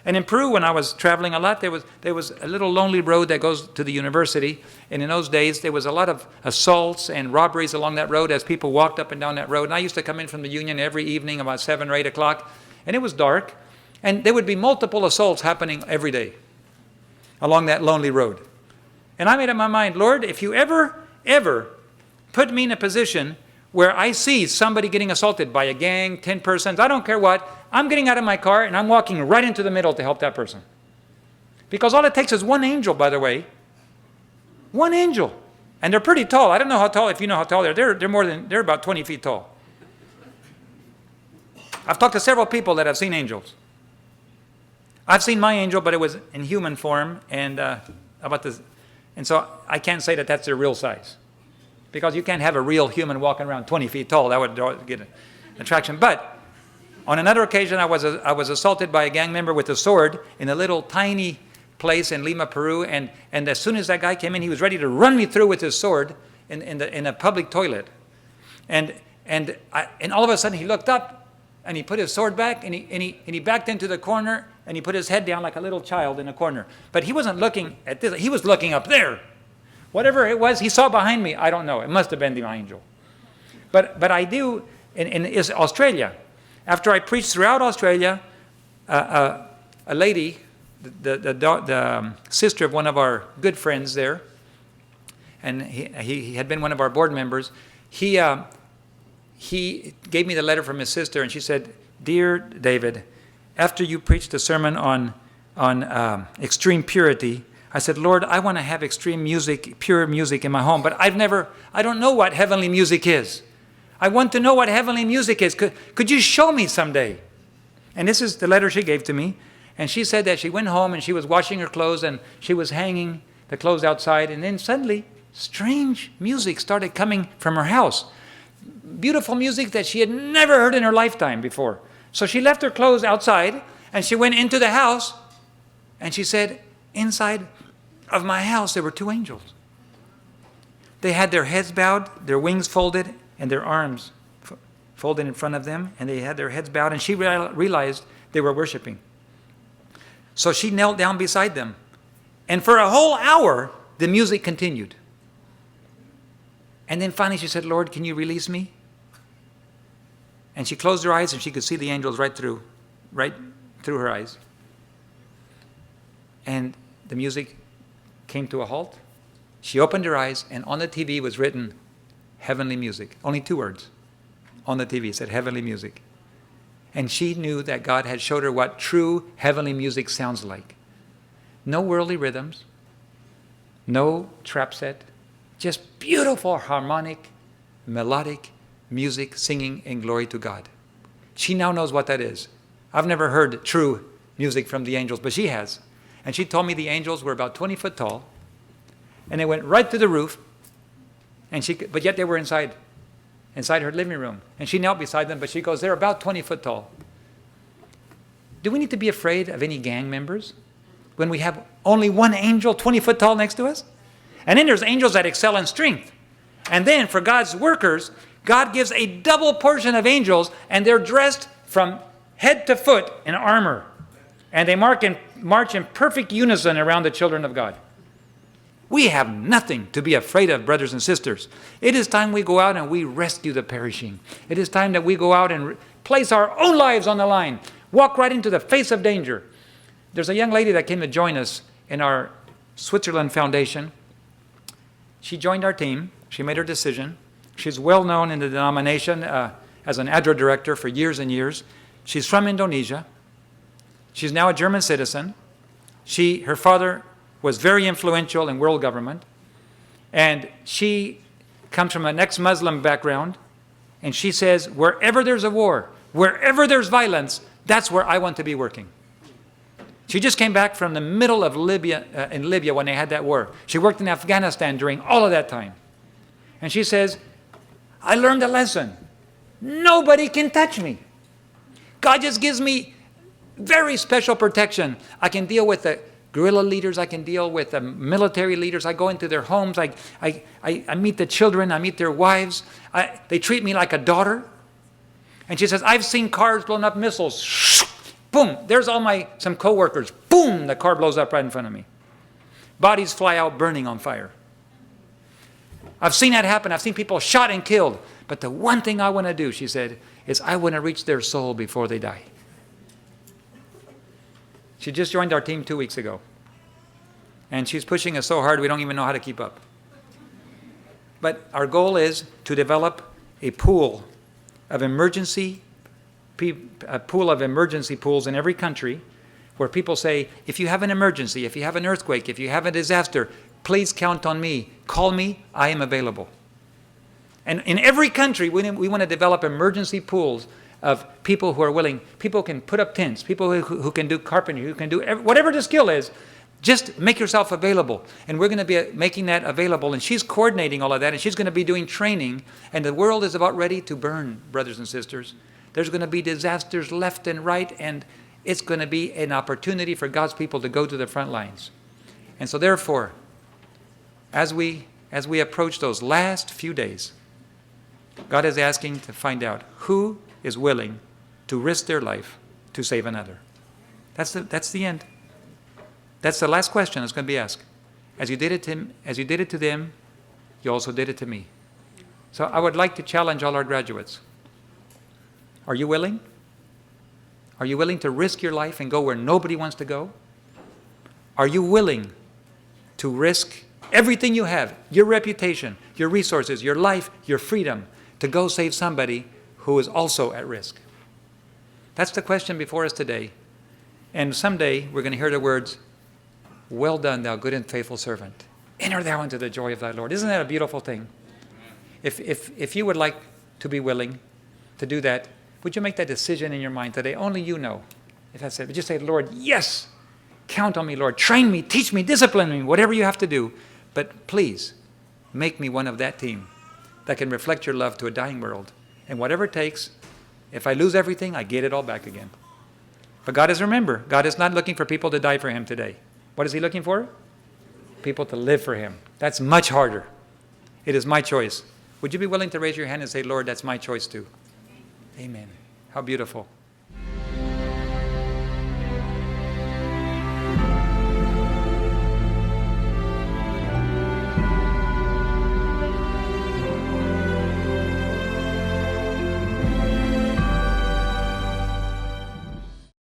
And in Peru, when I was traveling a lot, there was a little lonely road that goes to the university. And in those days, there was a lot of assaults and robberies along that road as people walked up and down that road. And I used to come in from the Union every evening about 7 or 8 o'clock. And it was dark. And there would be multiple assaults happening every day along that lonely road. And I made up my mind, Lord, if you ever put me in a position where I see somebody getting assaulted by a gang, 10 persons, I don't care what, I'm getting out of my car and I'm walking right into the middle to help that person. Because all it takes is one angel, by the way. One angel. And they're pretty tall. I don't know how tall, if you know how tall they're about 20 feet tall. I've talked to several people that have seen angels. I've seen my angel, but it was in human form, and and so I can't say that that's their real size. Because you can't have a real human walking around 20 feet tall. That would get an attraction. But on another occasion, I was assaulted by a gang member with a sword in a little tiny place in Lima, Peru. And as soon as that guy came in, he was ready to run me through with his sword in a public toilet. And all of a sudden, he looked up and he put his sword back and he backed into the corner and he put his head down like a little child in a corner. But he wasn't looking at this. He was looking up there. Whatever it was, he saw behind me. I don't know. It must have been the angel. But I do in Australia. After I preached throughout Australia, a lady, the sister of one of our good friends there, and he had been one of our board members. He gave me the letter from his sister, and she said, "Dear David, after you preached a sermon on extreme purity, I said, Lord, I want to have extreme music, pure music in my home, but I don't know what heavenly music is. I want to know what heavenly music is. Could you show me someday?" And this is the letter she gave to me. And she said that she went home and she was washing her clothes and she was hanging the clothes outside. And then suddenly, strange music started coming from her house. Beautiful music that she had never heard in her lifetime before. So she left her clothes outside and she went into the house. And she said, inside of my house, there were two angels. They had their heads bowed, their wings folded, and their arms folded in front of them. And they had their heads bowed. And she realized they were worshiping. So she knelt down beside them. And for a whole hour, the music continued. And then finally she said, Lord, can you release me? And she closed her eyes and she could see the angels right through her eyes. And the music came to a halt. She opened her eyes, and on the TV was written, heavenly music. Only 2 words on the TV. It said, heavenly music. And she knew that God had showed her what true heavenly music sounds like. No worldly rhythms. No trap set. Just beautiful harmonic, melodic music singing in glory to God. She now knows what that is. I've never heard true music from the angels, but she has. And she told me the angels were about 20 foot tall. And they went right to the roof. But yet they were inside her living room. And she knelt beside them, but she goes, they're about 20 foot tall. Do we need to be afraid of any gang members when we have only one angel 20 foot tall next to us? And then there's angels that excel in strength. And then for God's workers, God gives a double portion of angels, and they're dressed from head to foot in armor. And they march in perfect unison around the children of God. We have nothing to be afraid of, brothers and sisters. It is time we go out and we rescue the perishing. It is time that we go out and place our own lives on the line. Walk right into the face of danger. There's a young lady that came to join us in our Switzerland Foundation. She joined our team. She made her decision. She's well known in the denomination as an ADRA director for years and years. She's from Indonesia. She's now a German citizen. Her father was very influential in world government. And she comes from an ex-Muslim background. And she says, wherever there's a war, wherever there's violence, that's where I want to be working. She just came back from the middle of Libya, in Libya when they had that war. She worked in Afghanistan during all of that time. And she says, I learned a lesson. Nobody can touch me. God just gives me very special protection. I can deal with the guerrilla leaders. I can deal with the military leaders. I go into their homes. I meet the children. I meet their wives. They treat me like a daughter. And she says, I've seen cars blown up, missiles. Boom, there's some co-workers. Boom, the car blows up right in front of me. Bodies fly out burning on fire. I've seen that happen. I've seen people shot and killed. But the one thing I want to do, she said, is I want to reach their soul before they die. She just joined our team 2 weeks ago. And she's pushing us so hard we don't even know how to keep up. But our goal is to develop a pool of emergency pools in every country where people say, if you have an emergency, if you have an earthquake, if you have a disaster, please count on me. Call me. I am available. And in every country, we want to develop emergency pools of people who are willing. People can put up tents, people who can do carpentry, who can do whatever the skill is. Just make yourself available. And we're going to be making that available. And she's coordinating all of that. And she's going to be doing training. And the world is about ready to burn, brothers and sisters. There's going to be disasters left and right. And it's going to be an opportunity for God's people to go to the front lines. And so therefore, as we approach those last few days, God is asking to find out who is willing to risk their life to save another. That's the end. That's the last question that's going to be asked. As you did it to them, you also did it to me. So I would like to challenge all our graduates. Are you willing? Are you willing to risk your life and go where nobody wants to go? Are you willing to risk everything you have, your reputation, your resources, your life, your freedom, to go save somebody who is also at risk? That's the question before us today. And someday we're going to hear the words, "Well done, thou good and faithful servant. Enter thou into the joy of thy Lord." Isn't that a beautiful thing? If you would like to be willing to do that, would you make that decision in your mind today? Only you know. If that's it, would you say, "Lord, yes, count on me, Lord. Train me, teach me, discipline me, whatever you have to do. But please, make me one of that team that can reflect your love to a dying world. And whatever it takes, if I lose everything, I get it all back again." But God is not looking for people to die for him today. What is he looking for? People to live for him. That's much harder. It is my choice. Would you be willing to raise your hand and say, "Lord, that's my choice too"? Amen. How beautiful.